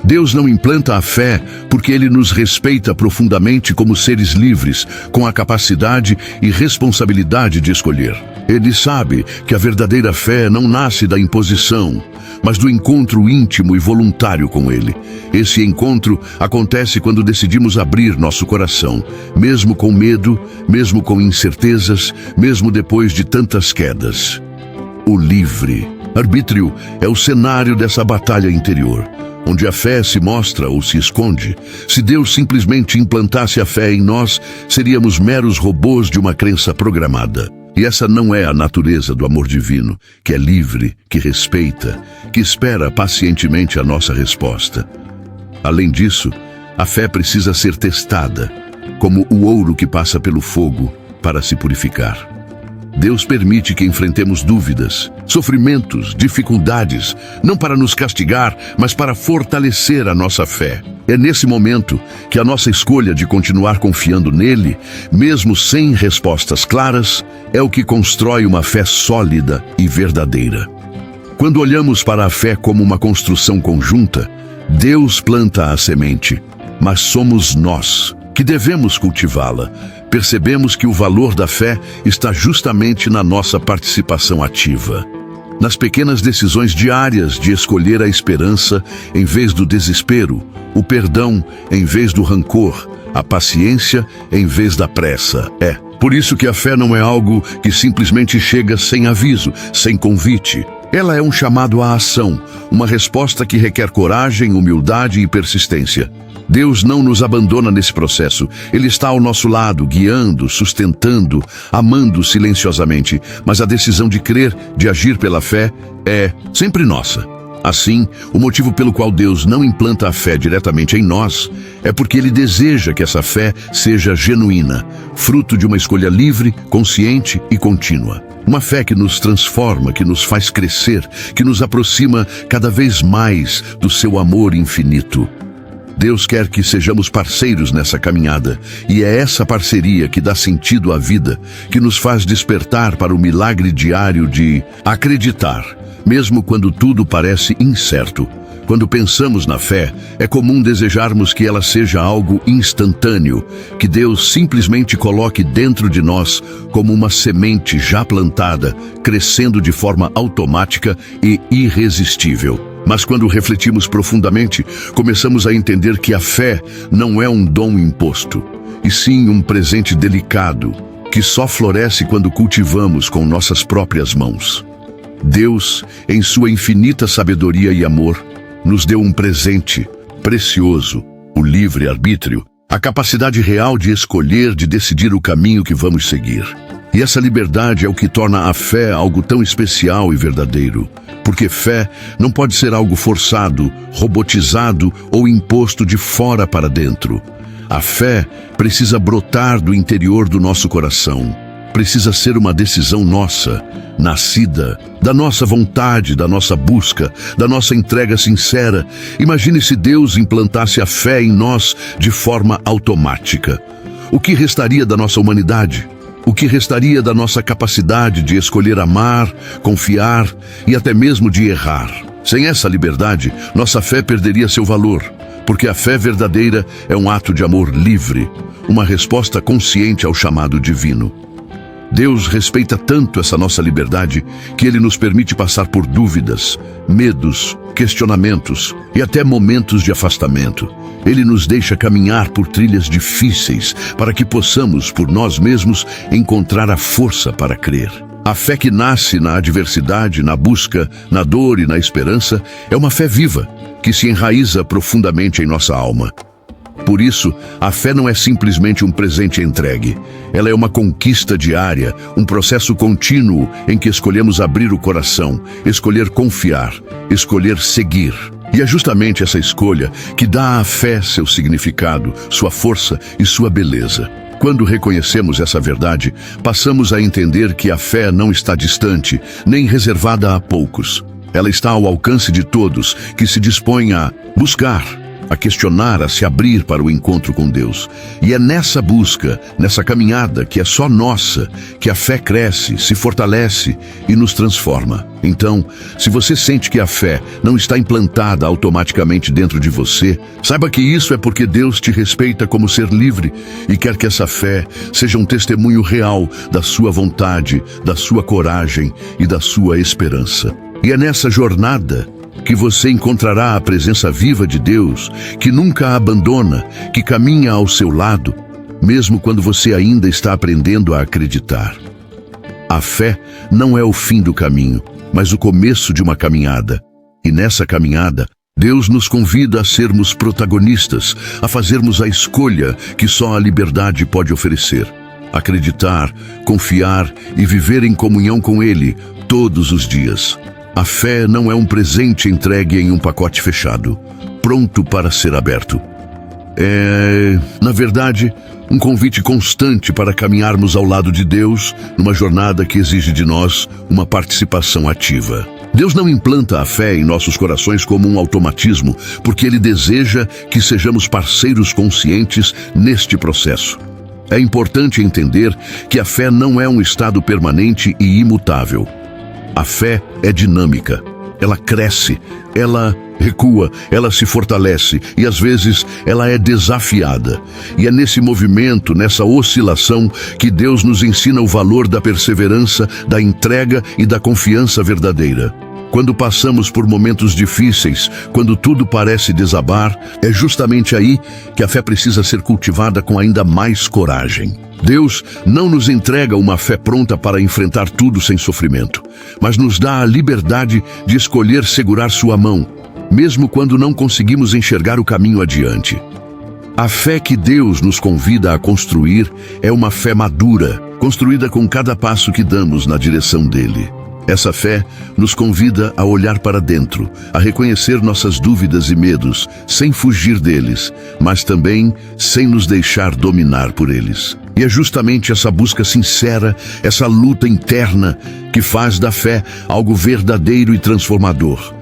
Deus não implanta a fé porque Ele nos respeita profundamente como seres livres, com a capacidade e responsabilidade de escolher. Ele sabe que a verdadeira fé não nasce da imposição, mas do encontro íntimo e voluntário com Ele. Esse encontro acontece quando decidimos abrir nosso coração, mesmo com medo, mesmo com incertezas, mesmo depois de tantas quedas. O livre-arbítrio é o cenário dessa batalha interior, onde a fé se mostra ou se esconde. Se Deus simplesmente implantasse a fé em nós, seríamos meros robôs de uma crença programada. E essa não é a natureza do amor divino, que é livre, que respeita, que espera pacientemente a nossa resposta. Além disso, a fé precisa ser testada, como o ouro que passa pelo fogo para se purificar. Deus permite que enfrentemos dúvidas, sofrimentos, dificuldades, não para nos castigar, mas para fortalecer a nossa fé. É nesse momento que a nossa escolha de continuar confiando nele, mesmo sem respostas claras, é o que constrói uma fé sólida e verdadeira. Quando olhamos para a fé como uma construção conjunta, Deus planta a semente, mas somos nós que devemos cultivá-la. Percebemos que o valor da fé está justamente na nossa participação ativa, nas pequenas decisões diárias de escolher a esperança em vez do desespero, o perdão em vez do rancor, a paciência em vez da pressa. Por isso que a fé não é algo que simplesmente chega sem aviso, sem convite. Ela é um chamado à ação, uma resposta que requer coragem, humildade e persistência. Deus não nos abandona nesse processo. Ele está ao nosso lado, guiando, sustentando, amando silenciosamente. Mas a decisão de crer, de agir pela fé, é sempre nossa. Assim, o motivo pelo qual Deus não implanta a fé diretamente em nós é porque Ele deseja que essa fé seja genuína, fruto de uma escolha livre, consciente e contínua. Uma fé que nos transforma, que nos faz crescer, que nos aproxima cada vez mais do seu amor infinito. Deus quer que sejamos parceiros nessa caminhada, e é essa parceria que dá sentido à vida, que nos faz despertar para o milagre diário de acreditar, mesmo quando tudo parece incerto, Quando pensamos na fé, é comum desejarmos que ela seja algo instantâneo, que Deus simplesmente coloque dentro de nós como uma semente já plantada, crescendo de forma automática e irresistível. Mas quando refletimos profundamente, começamos a entender que a fé não é um dom imposto, e sim um presente delicado, que só floresce quando cultivamos com nossas próprias mãos. Deus, em sua infinita sabedoria e amor, nos deu um presente precioso, o livre-arbítrio, a capacidade real de escolher, de decidir o caminho que vamos seguir. E essa liberdade é o que torna a fé algo tão especial e verdadeiro, porque fé não pode ser algo forçado, robotizado ou imposto de fora para dentro. A fé precisa brotar do interior do nosso coração. Precisa ser uma decisão nossa, nascida da nossa vontade, da nossa busca, da nossa entrega sincera. Imagine se Deus implantasse a fé em nós de forma automática. O que restaria da nossa humanidade? O que restaria da nossa capacidade de escolher amar, confiar e até mesmo de errar? Sem essa liberdade, nossa fé perderia seu valor, porque a fé verdadeira é um ato de amor livre, uma resposta consciente ao chamado divino. Deus respeita tanto essa nossa liberdade que Ele nos permite passar por dúvidas, medos, questionamentos e até momentos de afastamento. Ele nos deixa caminhar por trilhas difíceis para que possamos, por nós mesmos, encontrar a força para crer. A fé que nasce na adversidade, na busca, na dor e na esperança é uma fé viva, que se enraiza profundamente em nossa alma. Por isso, a fé não é simplesmente um presente entregue. Ela é uma conquista diária, um processo contínuo em que escolhemos abrir o coração, escolher confiar, escolher seguir. E é justamente essa escolha que dá à fé seu significado, sua força e sua beleza. Quando reconhecemos essa verdade, passamos a entender que a fé não está distante, nem reservada a poucos. Ela está ao alcance de todos que se dispõem a buscar, a questionar, a se abrir para o encontro com Deus. E é nessa busca, nessa caminhada que é só nossa, que a fé cresce, se fortalece e nos transforma. Então, se você sente que a fé não está implantada automaticamente dentro de você, saiba que isso é porque Deus te respeita como ser livre e quer que essa fé seja um testemunho real da sua vontade, da sua coragem e da sua esperança. E é nessa jornada que você encontrará a presença viva de Deus, que nunca a abandona, que caminha ao seu lado, mesmo quando você ainda está aprendendo a acreditar. A fé não é o fim do caminho, mas o começo de uma caminhada. E nessa caminhada, Deus nos convida a sermos protagonistas, a fazermos a escolha que só a liberdade pode oferecer. Acreditar, confiar e viver em comunhão com Ele todos os dias. A fé não é um presente entregue em um pacote fechado, pronto para ser aberto. É, na verdade, um convite constante para caminharmos ao lado de Deus numa jornada que exige de nós uma participação ativa. Deus não implanta a fé em nossos corações como um automatismo, porque Ele deseja que sejamos parceiros conscientes neste processo. É importante entender que a fé não é um estado permanente e imutável. A fé é dinâmica, ela cresce, ela recua, ela se fortalece e às vezes ela é desafiada. E é nesse movimento, nessa oscilação, que Deus nos ensina o valor da perseverança, da entrega e da confiança verdadeira. Quando passamos por momentos difíceis, quando tudo parece desabar, é justamente aí que a fé precisa ser cultivada com ainda mais coragem. Deus não nos entrega uma fé pronta para enfrentar tudo sem sofrimento, mas nos dá a liberdade de escolher segurar sua mão, mesmo quando não conseguimos enxergar o caminho adiante. A fé que Deus nos convida a construir é uma fé madura, construída com cada passo que damos na direção dele. Essa fé nos convida a olhar para dentro, a reconhecer nossas dúvidas e medos, sem fugir deles, mas também sem nos deixar dominar por eles. E é justamente essa busca sincera, essa luta interna, que faz da fé algo verdadeiro e transformador.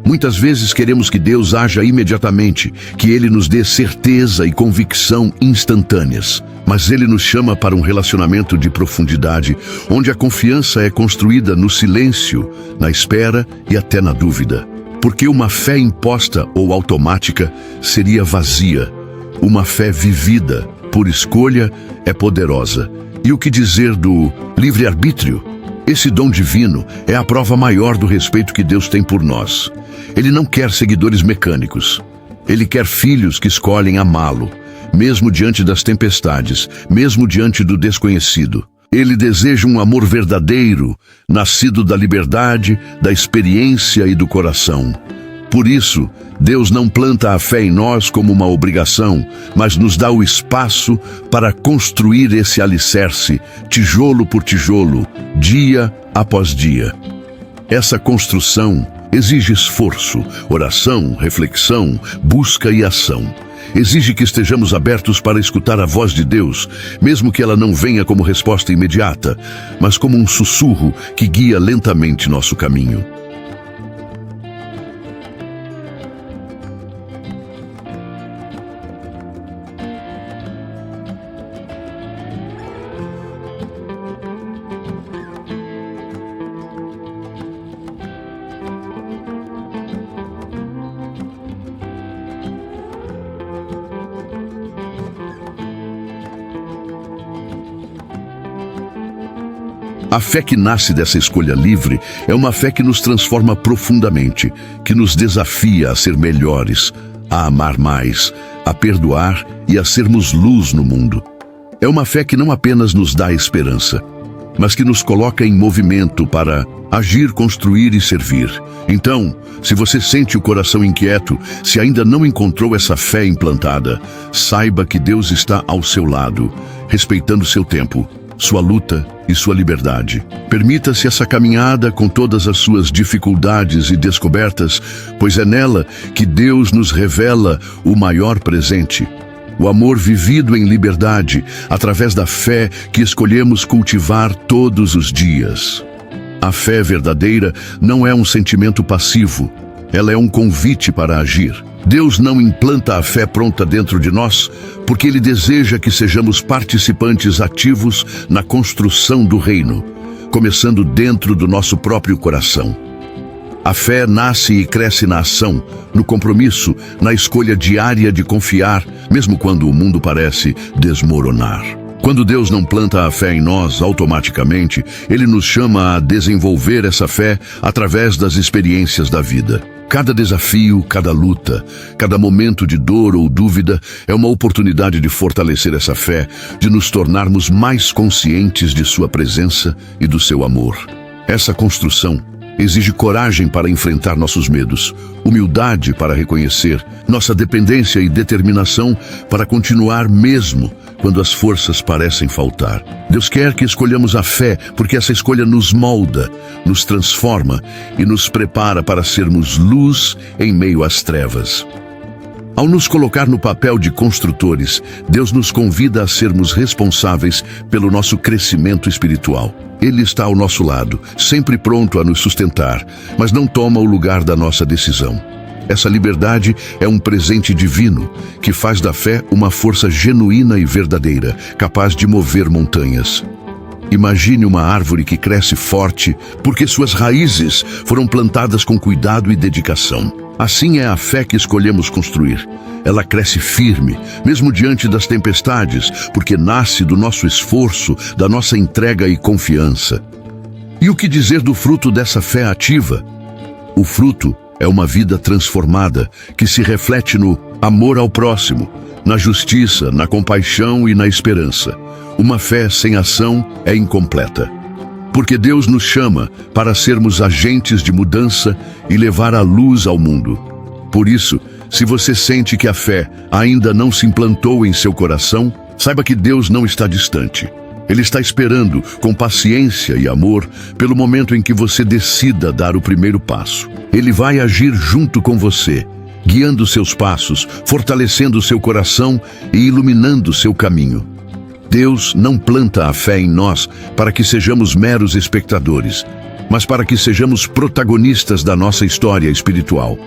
Muitas vezes queremos que Deus haja imediatamente, que Ele nos dê certeza e convicção instantâneas. Mas Ele nos chama para um relacionamento de profundidade, onde a confiança é construída no silêncio, na espera e até na dúvida. Porque uma fé imposta ou automática seria vazia. Uma fé vivida por escolha é poderosa. E o que dizer do livre-arbítrio? Esse dom divino é a prova maior do respeito que Deus tem por nós. Ele não quer seguidores mecânicos. Ele quer filhos que escolhem amá-lo, mesmo diante das tempestades, mesmo diante do desconhecido. Ele deseja um amor verdadeiro, nascido da liberdade, da experiência e do coração. Por isso, Deus não planta a fé em nós como uma obrigação, mas nos dá o espaço para construir esse alicerce, tijolo por tijolo, dia após dia. Essa construção exige esforço, oração, reflexão, busca e ação. Exige que estejamos abertos para escutar a voz de Deus, mesmo que ela não venha como resposta imediata, mas como um sussurro que guia lentamente nosso caminho. A fé que nasce dessa escolha livre é uma fé que nos transforma profundamente, que nos desafia a ser melhores, a amar mais, a perdoar e a sermos luz no mundo. É uma fé que não apenas nos dá esperança, mas que nos coloca em movimento para agir, construir e servir. Então, se você sente o coração inquieto, se ainda não encontrou essa fé implantada, saiba que Deus está ao seu lado, respeitando seu tempo, sua luta e sua liberdade. Permita-se essa caminhada com todas as suas dificuldades e descobertas, pois é nela que Deus nos revela o maior presente. O amor vivido em liberdade, através da fé que escolhemos cultivar todos os dias. A fé verdadeira não é um sentimento passivo, ela é um convite para agir. Deus não implanta a fé pronta dentro de nós, porque Ele deseja que sejamos participantes ativos na construção do reino, começando dentro do nosso próprio coração. A fé nasce e cresce na ação, no compromisso, na escolha diária de confiar, mesmo quando o mundo parece desmoronar. Quando Deus não planta a fé em nós automaticamente, Ele nos chama a desenvolver essa fé através das experiências da vida. Cada desafio, cada luta, cada momento de dor ou dúvida é uma oportunidade de fortalecer essa fé, de nos tornarmos mais conscientes de sua presença e do seu amor. Essa construção exige coragem para enfrentar nossos medos, humildade para reconhecer nossa dependência e determinação para continuar mesmo quando as forças parecem faltar. Deus quer que escolhamos a fé, porque essa escolha nos molda, nos transforma e nos prepara para sermos luz em meio às trevas. Ao nos colocar no papel de construtores, Deus nos convida a sermos responsáveis pelo nosso crescimento espiritual. Ele está ao nosso lado, sempre pronto a nos sustentar, mas não toma o lugar da nossa decisão. Essa liberdade é um presente divino que faz da fé uma força genuína e verdadeira, capaz de mover montanhas. Imagine uma árvore que cresce forte porque suas raízes foram plantadas com cuidado e dedicação. Assim é a fé que escolhemos construir. Ela cresce firme, mesmo diante das tempestades, porque nasce do nosso esforço, da nossa entrega e confiança. E o que dizer do fruto dessa fé ativa? O fruto é uma vida transformada, que se reflete no amor ao próximo, na justiça, na compaixão e na esperança. Uma fé sem ação é incompleta. Porque Deus nos chama para sermos agentes de mudança e levar a luz ao mundo. Por isso, se você sente que a fé ainda não se implantou em seu coração, saiba que Deus não está distante. Ele está esperando, com paciência e amor, pelo momento em que você decida dar o primeiro passo. Ele vai agir junto com você, guiando seus passos, fortalecendo seu coração e iluminando seu caminho. Deus não planta a fé em nós para que sejamos meros espectadores, mas para que sejamos protagonistas da nossa história espiritual.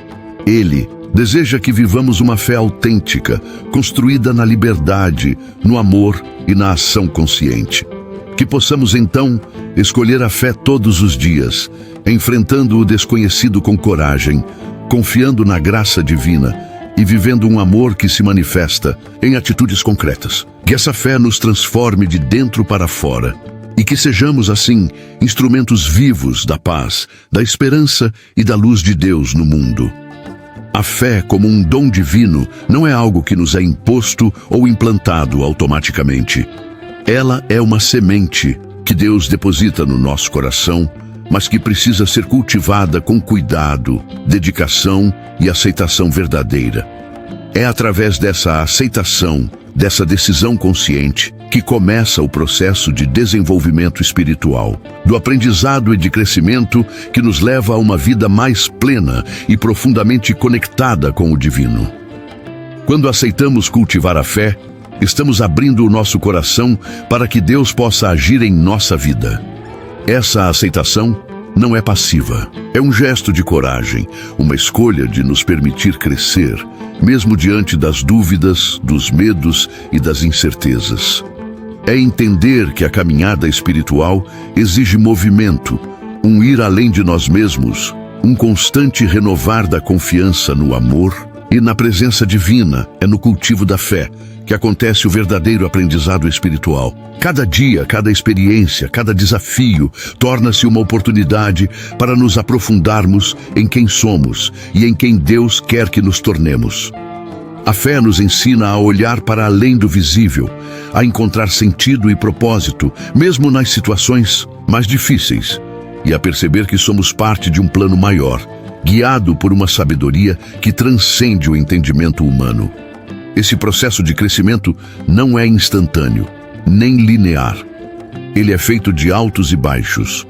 Ele deseja que vivamos uma fé autêntica, construída na liberdade, no amor e na ação consciente. Que possamos, então, escolher a fé todos os dias, enfrentando o desconhecido com coragem, confiando na graça divina e vivendo um amor que se manifesta em atitudes concretas. Que essa fé nos transforme de dentro para fora e que sejamos, assim, instrumentos vivos da paz, da esperança e da luz de Deus no mundo. A fé, como um dom divino, não é algo que nos é imposto ou implantado automaticamente. Ela é uma semente que Deus deposita no nosso coração, mas que precisa ser cultivada com cuidado, dedicação e aceitação verdadeira. É através dessa aceitação, dessa decisão consciente, que começa o processo de desenvolvimento espiritual, do aprendizado e de crescimento que nos leva a uma vida mais plena e profundamente conectada com o divino. Quando aceitamos cultivar a fé, estamos abrindo o nosso coração para que Deus possa agir em nossa vida. Essa aceitação não é passiva, é um gesto de coragem, uma escolha de nos permitir crescer, mesmo diante das dúvidas, dos medos e das incertezas. É entender que a caminhada espiritual exige movimento, um ir além de nós mesmos, um constante renovar da confiança no amor e na presença divina, é no cultivo da fé que acontece o verdadeiro aprendizado espiritual. Cada dia, cada experiência, cada desafio torna-se uma oportunidade para nos aprofundarmos em quem somos e em quem Deus quer que nos tornemos. A fé nos ensina a olhar para além do visível, a encontrar sentido e propósito, mesmo nas situações mais difíceis, e a perceber que somos parte de um plano maior, guiado por uma sabedoria que transcende o entendimento humano. Esse processo de crescimento não é instantâneo, nem linear. Ele é feito de altos e baixos,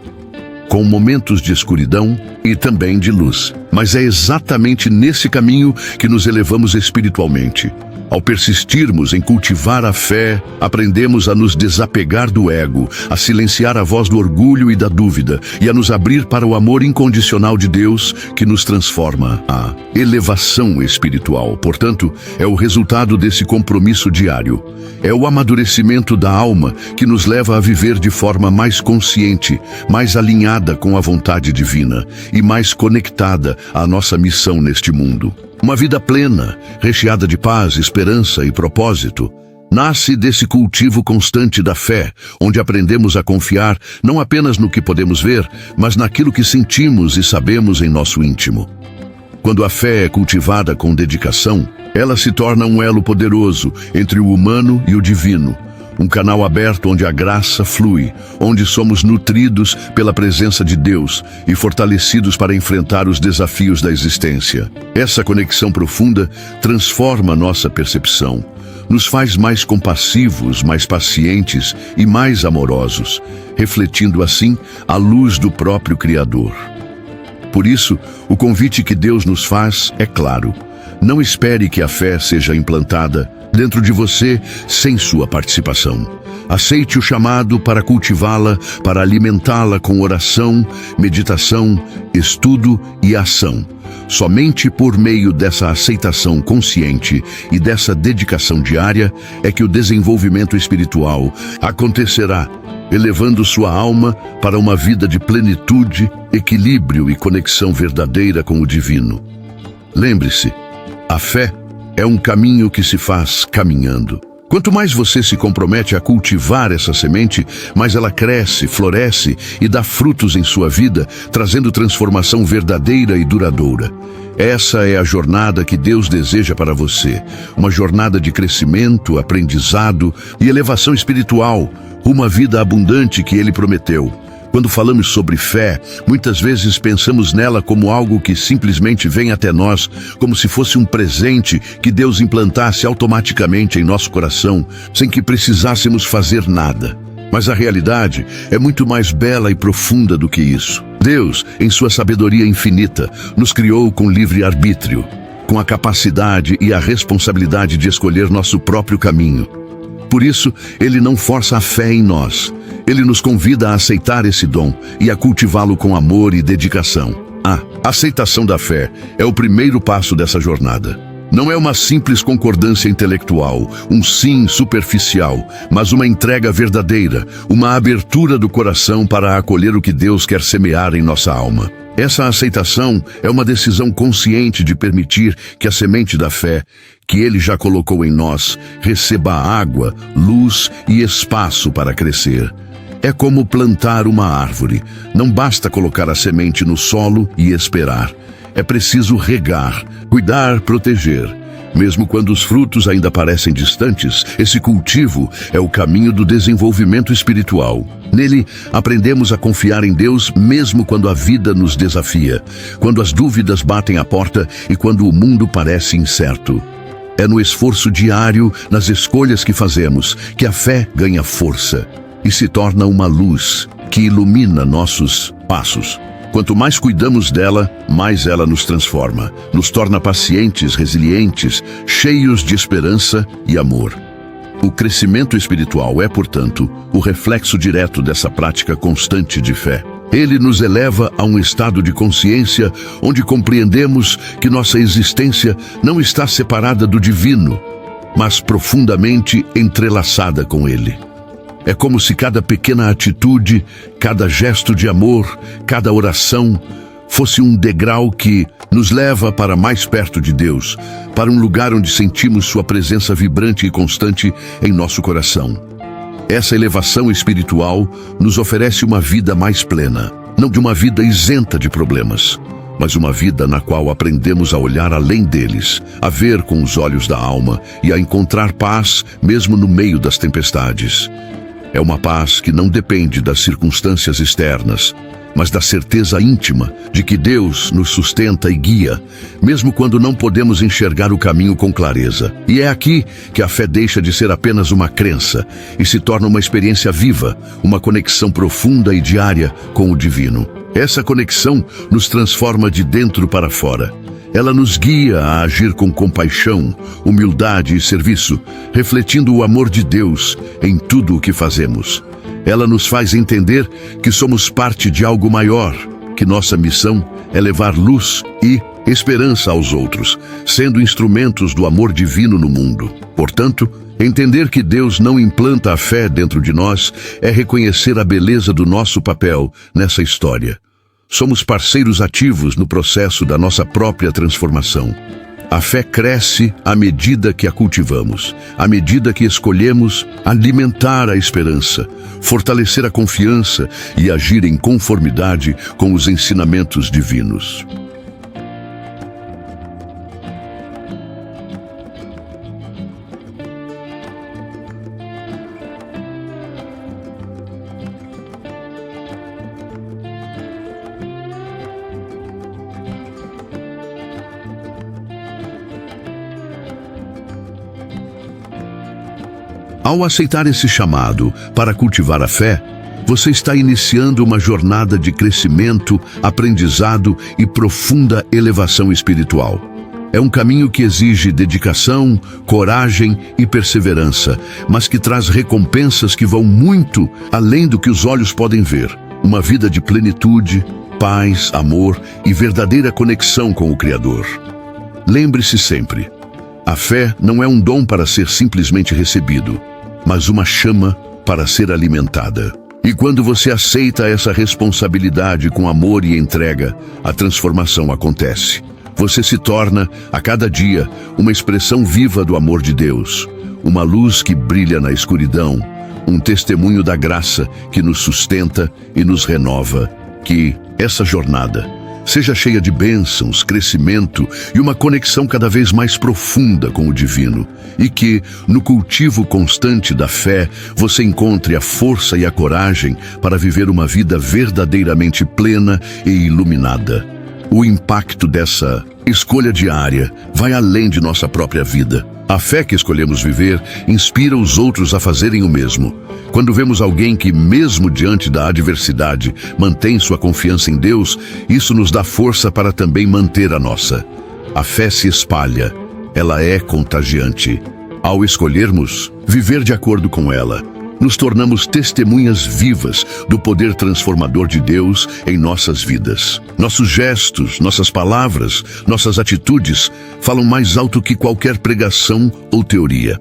com momentos de escuridão e também de luz. Mas é exatamente nesse caminho que nos elevamos espiritualmente. Ao persistirmos em cultivar a fé, aprendemos a nos desapegar do ego, a silenciar a voz do orgulho e da dúvida, e a nos abrir para o amor incondicional de Deus que nos transforma. A elevação espiritual, portanto, é o resultado desse compromisso diário. É o amadurecimento da alma que nos leva a viver de forma mais consciente, mais alinhada com a vontade divina e mais conectada à nossa missão neste mundo. Uma vida plena, recheada de paz, esperança e propósito, nasce desse cultivo constante da fé, onde aprendemos a confiar não apenas no que podemos ver, mas naquilo que sentimos e sabemos em nosso íntimo. Quando a fé é cultivada com dedicação, ela se torna um elo poderoso entre o humano e o divino, um canal aberto onde a graça flui, onde somos nutridos pela presença de Deus e fortalecidos para enfrentar os desafios da existência. Essa conexão profunda transforma nossa percepção, nos faz mais compassivos, mais pacientes e mais amorosos, refletindo assim a luz do próprio Criador. Por isso, o convite que Deus nos faz é claro: não espere que a fé seja implantada dentro de você sem sua participação. Aceite o chamado para cultivá-la, para alimentá-la com oração, meditação, estudo e ação. Somente por meio dessa aceitação consciente e dessa dedicação diária é que o desenvolvimento espiritual acontecerá, elevando sua alma para uma vida de plenitude, equilíbrio e conexão verdadeira com o divino. Lembre-se, a fé é um caminho que se faz caminhando. Quanto mais você se compromete a cultivar essa semente, mais ela cresce, floresce e dá frutos em sua vida, trazendo transformação verdadeira e duradoura. Essa é a jornada que Deus deseja para você, uma jornada de crescimento, aprendizado e elevação espiritual, uma vida abundante que Ele prometeu. Quando falamos sobre fé, muitas vezes pensamos nela como algo que simplesmente vem até nós, como se fosse um presente que Deus implantasse automaticamente em nosso coração, sem que precisássemos fazer nada. Mas a realidade é muito mais bela e profunda do que isso. Deus, em sua sabedoria infinita, nos criou com livre-arbítrio, com a capacidade e a responsabilidade de escolher nosso próprio caminho. Por isso, Ele não força a fé em nós. Ele nos convida a aceitar esse dom e a cultivá-lo com amor e dedicação. A aceitação da fé é o primeiro passo dessa jornada. Não é uma simples concordância intelectual, um sim superficial, mas uma entrega verdadeira, uma abertura do coração para acolher o que Deus quer semear em nossa alma. Essa aceitação é uma decisão consciente de permitir que a semente da fé, que Ele já colocou em nós, receba água, luz e espaço para crescer. É como plantar uma árvore. Não basta colocar a semente no solo e esperar. É preciso regar, cuidar, proteger. Mesmo quando os frutos ainda parecem distantes, esse cultivo é o caminho do desenvolvimento espiritual. Nele, aprendemos a confiar em Deus mesmo quando a vida nos desafia, quando as dúvidas batem à porta e quando o mundo parece incerto. É no esforço diário, nas escolhas que fazemos, que a fé ganha força e se torna uma luz que ilumina nossos passos. Quanto mais cuidamos dela, mais ela nos transforma, nos torna pacientes, resilientes, cheios de esperança e amor. O crescimento espiritual é, portanto, o reflexo direto dessa prática constante de fé. Ele nos eleva a um estado de consciência onde compreendemos que nossa existência não está separada do divino, mas profundamente entrelaçada com ele. É como se cada pequena atitude, cada gesto de amor, cada oração, fosse um degrau que nos leva para mais perto de Deus, para um lugar onde sentimos sua presença vibrante e constante em nosso coração. Essa elevação espiritual nos oferece uma vida mais plena, não de uma vida isenta de problemas, mas uma vida na qual aprendemos a olhar além deles, a ver com os olhos da alma e a encontrar paz mesmo no meio das tempestades. É uma paz que não depende das circunstâncias externas, mas da certeza íntima de que Deus nos sustenta e guia, mesmo quando não podemos enxergar o caminho com clareza. E é aqui que a fé deixa de ser apenas uma crença e se torna uma experiência viva, uma conexão profunda e diária com o divino. Essa conexão nos transforma de dentro para fora. Ela nos guia a agir com compaixão, humildade e serviço, refletindo o amor de Deus em tudo o que fazemos. Ela nos faz entender que somos parte de algo maior, que nossa missão é levar luz e esperança aos outros, sendo instrumentos do amor divino no mundo. Portanto, entender que Deus não implanta a fé dentro de nós é reconhecer a beleza do nosso papel nessa história. Somos parceiros ativos no processo da nossa própria transformação. A fé cresce à medida que a cultivamos, à medida que escolhemos alimentar a esperança, fortalecer a confiança e agir em conformidade com os ensinamentos divinos. Ao aceitar esse chamado para cultivar a fé, você está iniciando uma jornada de crescimento, aprendizado e profunda elevação espiritual. É um caminho que exige dedicação, coragem e perseverança, mas que traz recompensas que vão muito além do que os olhos podem ver. Uma vida de plenitude, paz, amor e verdadeira conexão com o Criador. Lembre-se sempre, a fé não é um dom para ser simplesmente recebido, mas uma chama para ser alimentada. E quando você aceita essa responsabilidade com amor e entrega, a transformação acontece. Você se torna, a cada dia, uma expressão viva do amor de Deus, uma luz que brilha na escuridão, um testemunho da graça que nos sustenta e nos renova. Que essa jornada seja cheia de bênçãos, crescimento e uma conexão cada vez mais profunda com o divino. E que, no cultivo constante da fé, você encontre a força e a coragem para viver uma vida verdadeiramente plena e iluminada. O impacto dessa escolha diária vai além de nossa própria vida. A fé que escolhemos viver inspira os outros a fazerem o mesmo. Quando vemos alguém que, mesmo diante da adversidade, mantém sua confiança em Deus, isso nos dá força para também manter a nossa. A fé se espalha, ela é contagiante. Ao escolhermos viver de acordo com ela, nos tornamos testemunhas vivas do poder transformador de Deus em nossas vidas. Nossos gestos, nossas palavras, nossas atitudes falam mais alto que qualquer pregação ou teoria.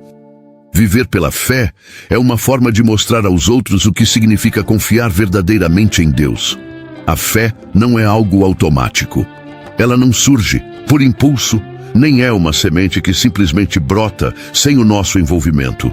Viver pela fé é uma forma de mostrar aos outros o que significa confiar verdadeiramente em Deus. A fé não é algo automático. Ela não surge por impulso, nem é uma semente que simplesmente brota sem o nosso envolvimento.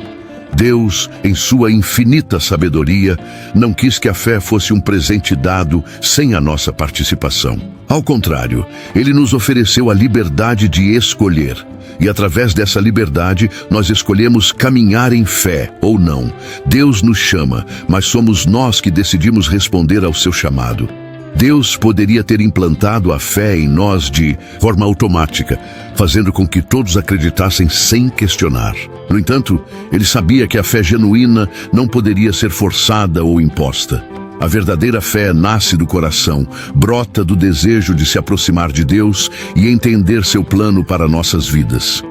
Deus, em sua infinita sabedoria, não quis que a fé fosse um presente dado sem a nossa participação. Ao contrário, Ele nos ofereceu a liberdade de escolher. E através dessa liberdade, nós escolhemos caminhar em fé ou não. Deus nos chama, mas somos nós que decidimos responder ao seu chamado. Deus poderia ter implantado a fé em nós de forma automática, fazendo com que todos acreditassem sem questionar. No entanto, Ele sabia que a fé genuína não poderia ser forçada ou imposta. A verdadeira fé nasce do coração, brota do desejo de se aproximar de Deus e entender seu plano para nossas vidas.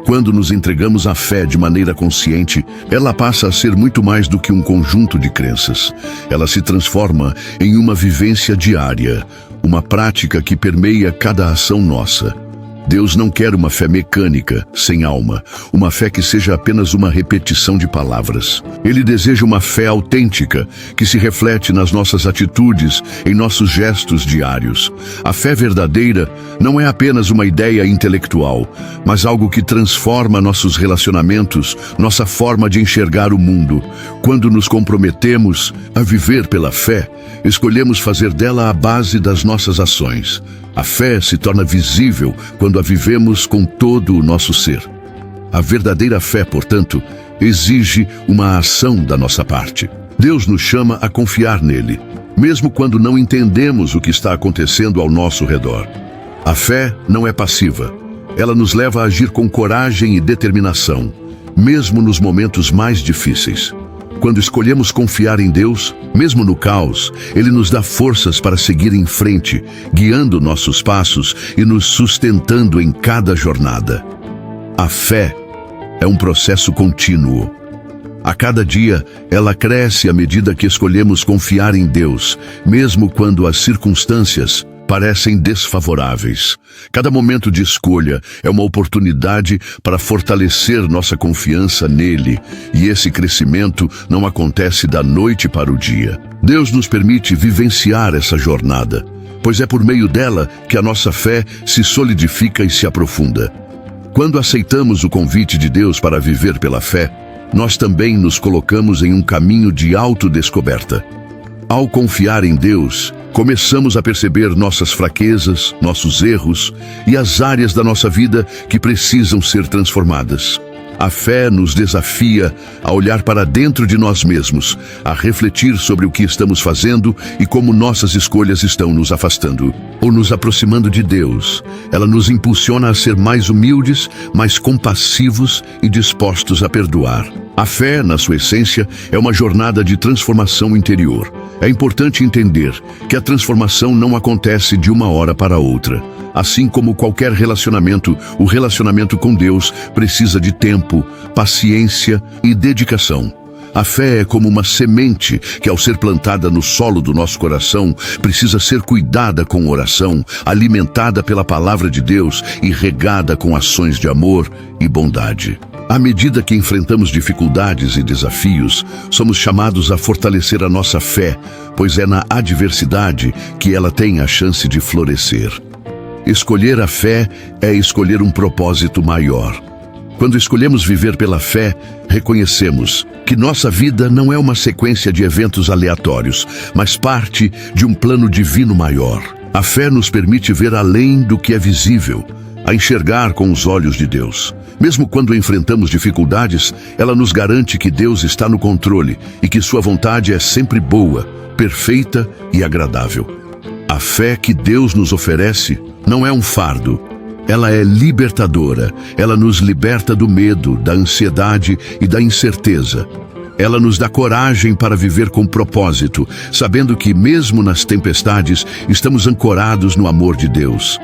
Quando nos entregamos à fé de maneira consciente, ela passa a ser muito mais do que um conjunto de crenças. Ela se transforma em uma vivência diária, uma prática que permeia cada ação nossa. Deus não quer uma fé mecânica, sem alma, uma fé que seja apenas uma repetição de palavras. Ele deseja uma fé autêntica, que se reflete nas nossas atitudes, em nossos gestos diários. A fé verdadeira não é apenas uma ideia intelectual, mas algo que transforma nossos relacionamentos, nossa forma de enxergar o mundo. Quando nos comprometemos a viver pela fé, escolhemos fazer dela a base das nossas ações. A fé se torna visível quando a vivemos com todo o nosso ser. A verdadeira fé, portanto, exige uma ação da nossa parte. Deus nos chama a confiar nele, mesmo quando não entendemos o que está acontecendo ao nosso redor. A fé não é passiva. Ela nos leva a agir com coragem e determinação, mesmo nos momentos mais difíceis. Quando escolhemos confiar em Deus, mesmo no caos, Ele nos dá forças para seguir em frente, guiando nossos passos e nos sustentando em cada jornada. A fé é um processo contínuo. A cada dia, ela cresce à medida que escolhemos confiar em Deus, mesmo quando as circunstâncias parecem desfavoráveis. Cada momento de escolha é uma oportunidade para fortalecer nossa confiança nele, e esse crescimento não acontece da noite para o dia. Deus nos permite vivenciar essa jornada, pois é por meio dela que a nossa fé se solidifica e se aprofunda. Quando aceitamos o convite de Deus para viver pela fé, nós também nos colocamos em um caminho de autodescoberta. Ao confiar em Deus, começamos a perceber nossas fraquezas, nossos erros e as áreas da nossa vida que precisam ser transformadas. A fé nos desafia a olhar para dentro de nós mesmos, a refletir sobre o que estamos fazendo e como nossas escolhas estão nos afastando ou nos aproximando de Deus. Ela nos impulsiona a ser mais humildes, mais compassivos e dispostos a perdoar. A fé, na sua essência, é uma jornada de transformação interior. É importante entender que a transformação não acontece de uma hora para outra. Assim como qualquer relacionamento, o relacionamento com Deus precisa de tempo, paciência e dedicação. A fé é como uma semente que, ao ser plantada no solo do nosso coração, precisa ser cuidada com oração, alimentada pela palavra de Deus e regada com ações de amor e bondade. À medida que enfrentamos dificuldades e desafios, somos chamados a fortalecer a nossa fé, pois é na adversidade que ela tem a chance de florescer. Escolher a fé é escolher um propósito maior. Quando escolhemos viver pela fé, reconhecemos que nossa vida não é uma sequência de eventos aleatórios, mas parte de um plano divino maior. A fé nos permite ver além do que é visível, a enxergar com os olhos de Deus. Mesmo quando enfrentamos dificuldades, ela nos garante que Deus está no controle e que sua vontade é sempre boa, perfeita e agradável. A fé que Deus nos oferece não é um fardo. Ela é libertadora. Ela nos liberta do medo, da ansiedade e da incerteza. Ela nos dá coragem para viver com propósito, sabendo que, mesmo nas tempestades, estamos ancorados no amor de Deus.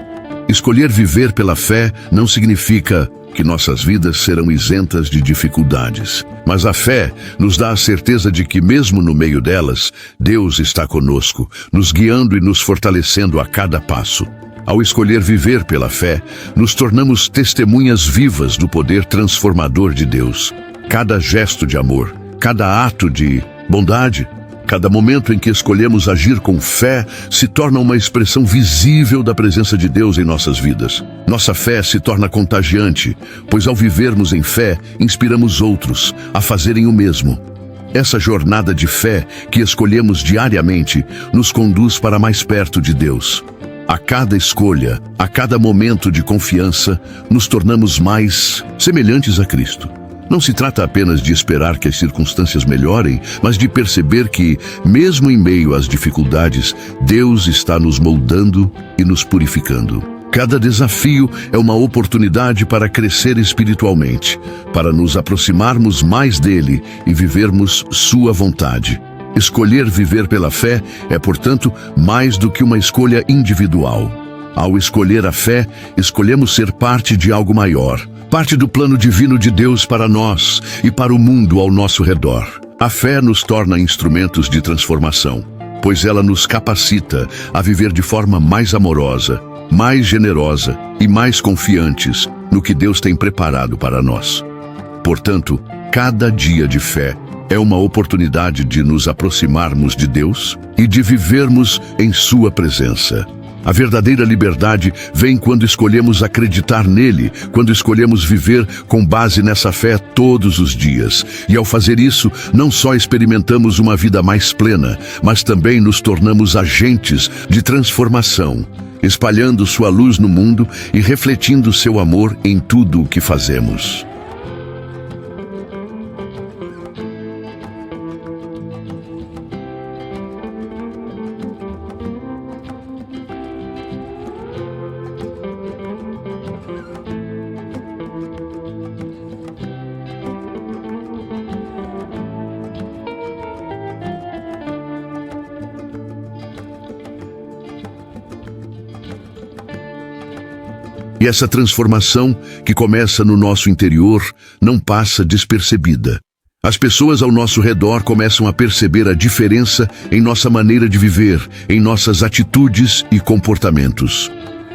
Escolher viver pela fé não significa que nossas vidas serão isentas de dificuldades. Mas a fé nos dá a certeza de que, mesmo no meio delas, Deus está conosco, nos guiando e nos fortalecendo a cada passo. Ao escolher viver pela fé, nos tornamos testemunhas vivas do poder transformador de Deus. Cada gesto de amor, cada ato de bondade, cada momento em que escolhemos agir com fé se torna uma expressão visível da presença de Deus em nossas vidas. Nossa fé se torna contagiante, pois ao vivermos em fé, inspiramos outros a fazerem o mesmo. Essa jornada de fé que escolhemos diariamente nos conduz para mais perto de Deus. A cada escolha, a cada momento de confiança, nos tornamos mais semelhantes a Cristo. Não se trata apenas de esperar que as circunstâncias melhorem, mas de perceber que, mesmo em meio às dificuldades, Deus está nos moldando e nos purificando. Cada desafio é uma oportunidade para crescer espiritualmente, para nos aproximarmos mais dele e vivermos sua vontade. Escolher viver pela fé é, portanto, mais do que uma escolha individual. Ao escolher a fé, escolhemos ser parte de algo maior, parte do plano divino de Deus para nós e para o mundo ao nosso redor. A fé nos torna instrumentos de transformação, pois ela nos capacita a viver de forma mais amorosa, mais generosa e mais confiantes no que Deus tem preparado para nós. Portanto, cada dia de fé é uma oportunidade de nos aproximarmos de Deus e de vivermos em sua presença. A verdadeira liberdade vem quando escolhemos acreditar nele, quando escolhemos viver com base nessa fé todos os dias. E ao fazer isso, não só experimentamos uma vida mais plena, mas também nos tornamos agentes de transformação, espalhando sua luz no mundo e refletindo seu amor em tudo o que fazemos. E essa transformação que começa no nosso interior não passa despercebida. As pessoas ao nosso redor começam a perceber a diferença em nossa maneira de viver, em nossas atitudes e comportamentos.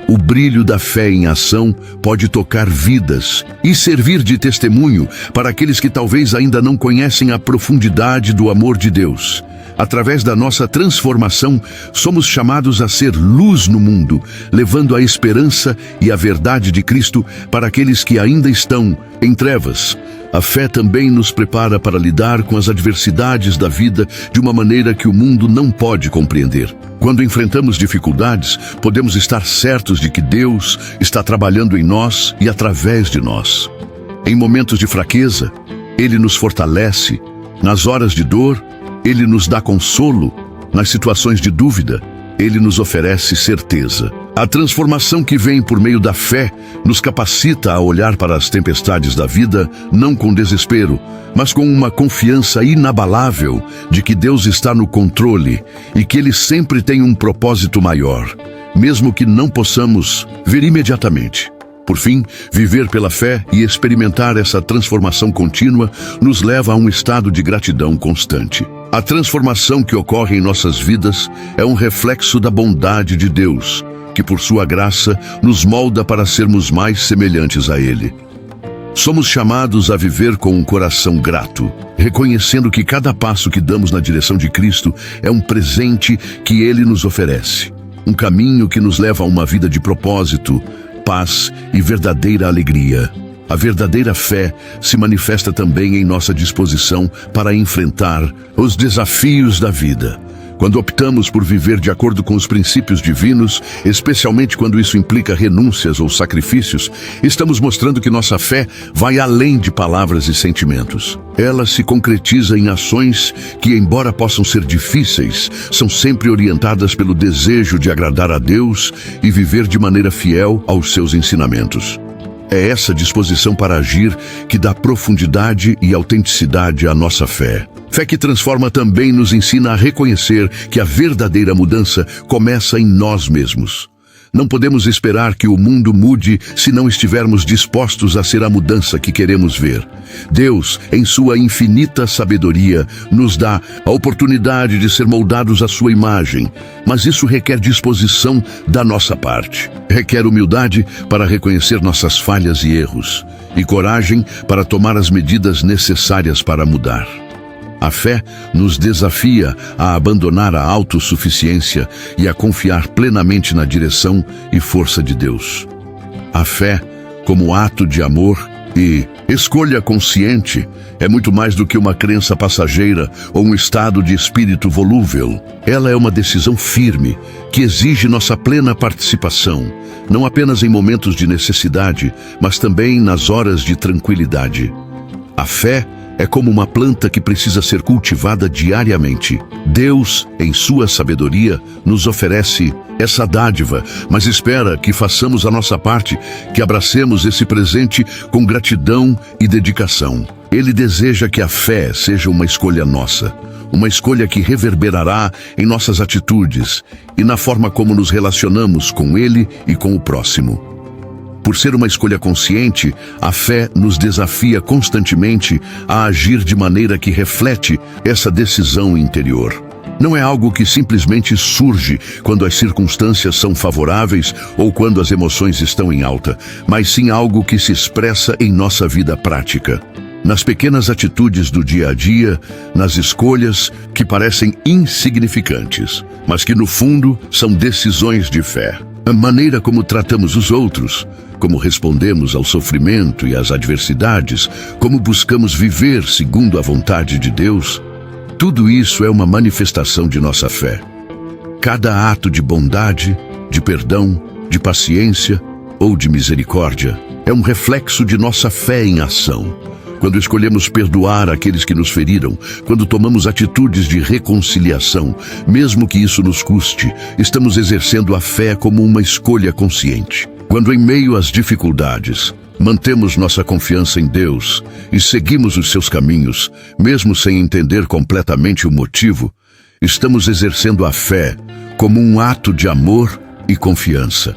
O brilho da fé em ação pode tocar vidas e servir de testemunho para aqueles que talvez ainda não conhecem a profundidade do amor de Deus. Através da nossa transformação, somos chamados a ser luz no mundo, levando a esperança e a verdade de Cristo para aqueles que ainda estão em trevas. A fé também nos prepara para lidar com as adversidades da vida de uma maneira que o mundo não pode compreender. Quando enfrentamos dificuldades, podemos estar certos de que Deus está trabalhando em nós e através de nós. Em momentos de fraqueza, Ele nos fortalece. Nas horas de dor, Ele nos dá consolo. Nas situações de dúvida, Ele nos oferece certeza. A transformação que vem por meio da fé nos capacita a olhar para as tempestades da vida não com desespero, mas com uma confiança inabalável de que Deus está no controle e que Ele sempre tem um propósito maior, mesmo que não possamos ver imediatamente. Por fim, viver pela fé e experimentar essa transformação contínua nos leva a um estado de gratidão constante. A transformação que ocorre em nossas vidas é um reflexo da bondade de Deus, que por sua graça nos molda para sermos mais semelhantes a Ele. Somos chamados a viver com um coração grato, reconhecendo que cada passo que damos na direção de Cristo é um presente que Ele nos oferece. Um caminho que nos leva a uma vida de propósito, paz e verdadeira alegria. A verdadeira fé se manifesta também em nossa disposição para enfrentar os desafios da vida. Quando optamos por viver de acordo com os princípios divinos, especialmente quando isso implica renúncias ou sacrifícios, estamos mostrando que nossa fé vai além de palavras e sentimentos. Ela se concretiza em ações que, embora possam ser difíceis, são sempre orientadas pelo desejo de agradar a Deus e viver de maneira fiel aos seus ensinamentos. É essa disposição para agir que dá profundidade e autenticidade à nossa fé. Fé que transforma também nos ensina a reconhecer que a verdadeira mudança começa em nós mesmos. Não podemos esperar que o mundo mude se não estivermos dispostos a ser a mudança que queremos ver. Deus, em sua infinita sabedoria, nos dá a oportunidade de ser moldados à sua imagem, mas isso requer disposição da nossa parte. Requer humildade para reconhecer nossas falhas e erros, e coragem para tomar as medidas necessárias para mudar. A fé nos desafia a abandonar a autossuficiência e a confiar plenamente na direção e força de Deus. A fé, como ato de amor e escolha consciente, é muito mais do que uma crença passageira ou um estado de espírito volúvel. Ela é uma decisão firme que exige nossa plena participação, não apenas em momentos de necessidade, mas também nas horas de tranquilidade. A fé é como uma planta que precisa ser cultivada diariamente. Deus, em sua sabedoria, nos oferece essa dádiva, mas espera que façamos a nossa parte, que abracemos esse presente com gratidão e dedicação. Ele deseja que a fé seja uma escolha nossa, uma escolha que reverberará em nossas atitudes e na forma como nos relacionamos com Ele e com o próximo. Por ser uma escolha consciente, a fé nos desafia constantemente a agir de maneira que reflete essa decisão interior. Não é algo que simplesmente surge quando as circunstâncias são favoráveis ou quando as emoções estão em alta, mas sim algo que se expressa em nossa vida prática. Nas pequenas atitudes do dia a dia, nas escolhas que parecem insignificantes, mas que no fundo são decisões de fé. A maneira como tratamos os outros, como respondemos ao sofrimento e às adversidades, como buscamos viver segundo a vontade de Deus, tudo isso é uma manifestação de nossa fé. Cada ato de bondade, de perdão, de paciência ou de misericórdia é um reflexo de nossa fé em ação. Quando escolhemos perdoar aqueles que nos feriram, quando tomamos atitudes de reconciliação, mesmo que isso nos custe, estamos exercendo a fé como uma escolha consciente. Quando, em meio às dificuldades, mantemos nossa confiança em Deus e seguimos os seus caminhos, mesmo sem entender completamente o motivo, estamos exercendo a fé como um ato de amor e confiança.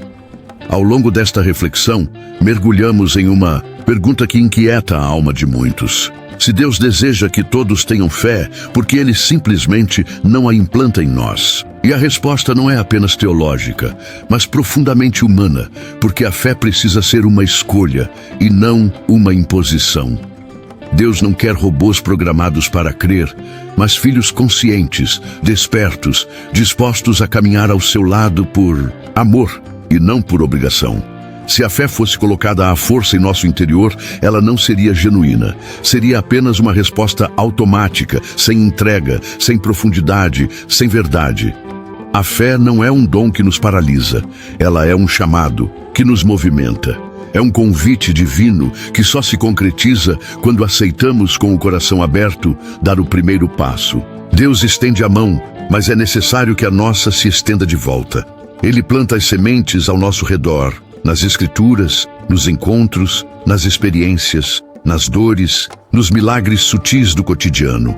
Ao longo desta reflexão, mergulhamos em uma pergunta que inquieta a alma de muitos. Se Deus deseja que todos tenham fé, por que Ele simplesmente não a implanta em nós? E a resposta não é apenas teológica, mas profundamente humana, porque a fé precisa ser uma escolha e não uma imposição. Deus não quer robôs programados para crer, mas filhos conscientes, despertos, dispostos a caminhar ao seu lado por amor e não por obrigação. Se a fé fosse colocada à força em nosso interior, ela não seria genuína. Seria apenas uma resposta automática, sem entrega, sem profundidade, sem verdade. A fé não é um dom que nos paralisa. Ela é um chamado que nos movimenta. É um convite divino que só se concretiza quando aceitamos com o coração aberto dar o primeiro passo. Deus estende a mão, mas é necessário que a nossa se estenda de volta. Ele planta as sementes ao nosso redor, nas escrituras, nos encontros, nas experiências, nas dores, nos milagres sutis do cotidiano.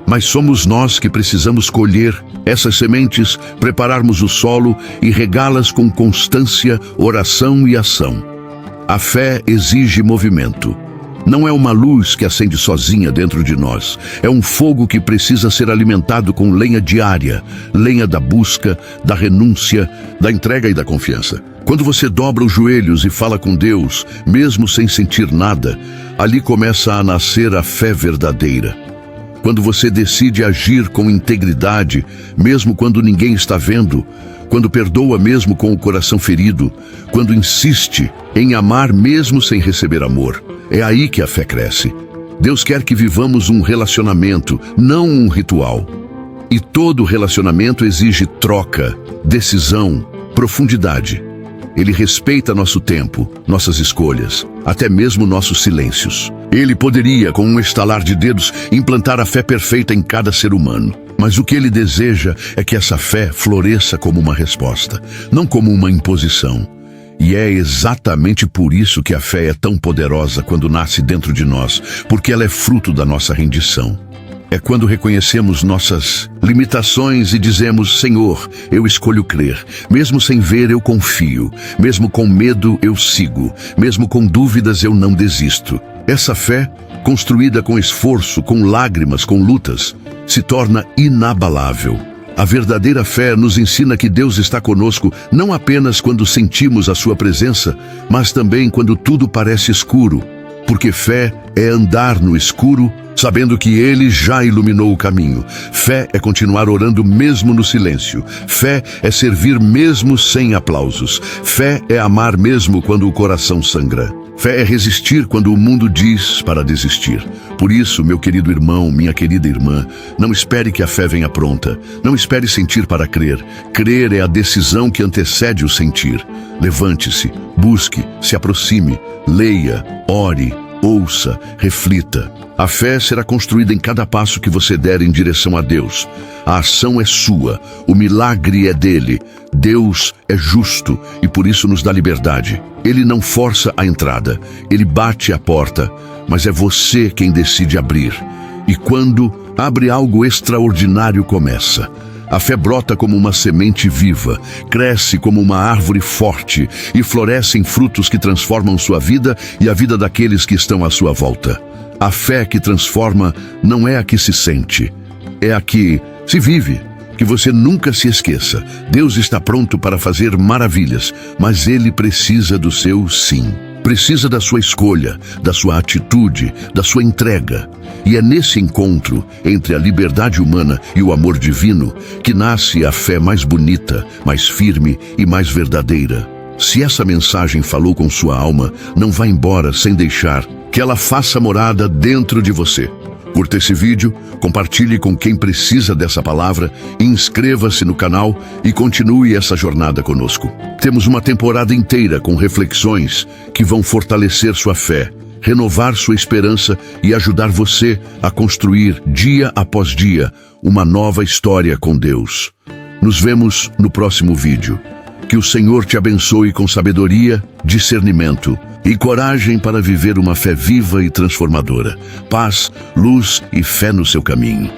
Mas somos nós que precisamos colher essas sementes, prepararmos o solo e regá-las com constância, oração e ação. A fé exige movimento. Não é uma luz que acende sozinha dentro de nós. É um fogo que precisa ser alimentado com lenha diária, lenha da busca, da renúncia, da entrega e da confiança. Quando você dobra os joelhos e fala com Deus, mesmo sem sentir nada, ali começa a nascer a fé verdadeira. Quando você decide agir com integridade, mesmo quando ninguém está vendo, quando perdoa mesmo com o coração ferido, quando insiste em amar mesmo sem receber amor, é aí que a fé cresce. Deus quer que vivamos um relacionamento, não um ritual. E todo relacionamento exige troca, decisão, profundidade. Ele respeita nosso tempo, nossas escolhas, até mesmo nossos silêncios. Ele poderia, com um estalar de dedos, implantar a fé perfeita em cada ser humano. Mas o que ele deseja é que essa fé floresça como uma resposta, não como uma imposição. E é exatamente por isso que a fé é tão poderosa quando nasce dentro de nós, porque ela é fruto da nossa rendição. É quando reconhecemos nossas limitações e dizemos: Senhor, eu escolho crer. Mesmo sem ver, eu confio. Mesmo com medo, eu sigo. Mesmo com dúvidas, eu não desisto. Essa fé, construída com esforço, com lágrimas, com lutas, se torna inabalável. A verdadeira fé nos ensina que Deus está conosco não apenas quando sentimos a sua presença, mas também quando tudo parece escuro. Porque fé é andar no escuro, sabendo que Ele já iluminou o caminho. Fé é continuar orando mesmo no silêncio. Fé é servir mesmo sem aplausos. Fé é amar mesmo quando o coração sangra. Fé é resistir quando o mundo diz para desistir. Por isso, meu querido irmão, minha querida irmã, não espere que a fé venha pronta. Não espere sentir para crer. Crer é a decisão que antecede o sentir. Levante-se, busque, se aproxime, leia, ore, ouça, reflita. A fé será construída em cada passo que você der em direção a Deus. A ação é sua, o milagre é dele. Deus é justo e por isso nos dá liberdade. Ele não força a entrada, ele bate a porta, mas é você quem decide abrir. E quando abre, algo extraordinário começa. A fé brota como uma semente viva, cresce como uma árvore forte e floresce em frutos que transformam sua vida e a vida daqueles que estão à sua volta. A fé que transforma não é a que se sente, é a que se vive. Que você nunca se esqueça, Deus está pronto para fazer maravilhas, mas Ele precisa do seu sim. Precisa da sua escolha, da sua atitude, da sua entrega. E é nesse encontro entre a liberdade humana e o amor divino que nasce a fé mais bonita, mais firme e mais verdadeira. Se essa mensagem falou com sua alma, não vá embora sem deixar que ela faça morada dentro de você. Curta esse vídeo, compartilhe com quem precisa dessa palavra, inscreva-se no canal e continue essa jornada conosco. Temos uma temporada inteira com reflexões que vão fortalecer sua fé, renovar sua esperança e ajudar você a construir, dia após dia, uma nova história com Deus. Nos vemos no próximo vídeo. Que o Senhor te abençoe com sabedoria, discernimento e coragem para viver uma fé viva e transformadora. Paz, luz e fé no seu caminho.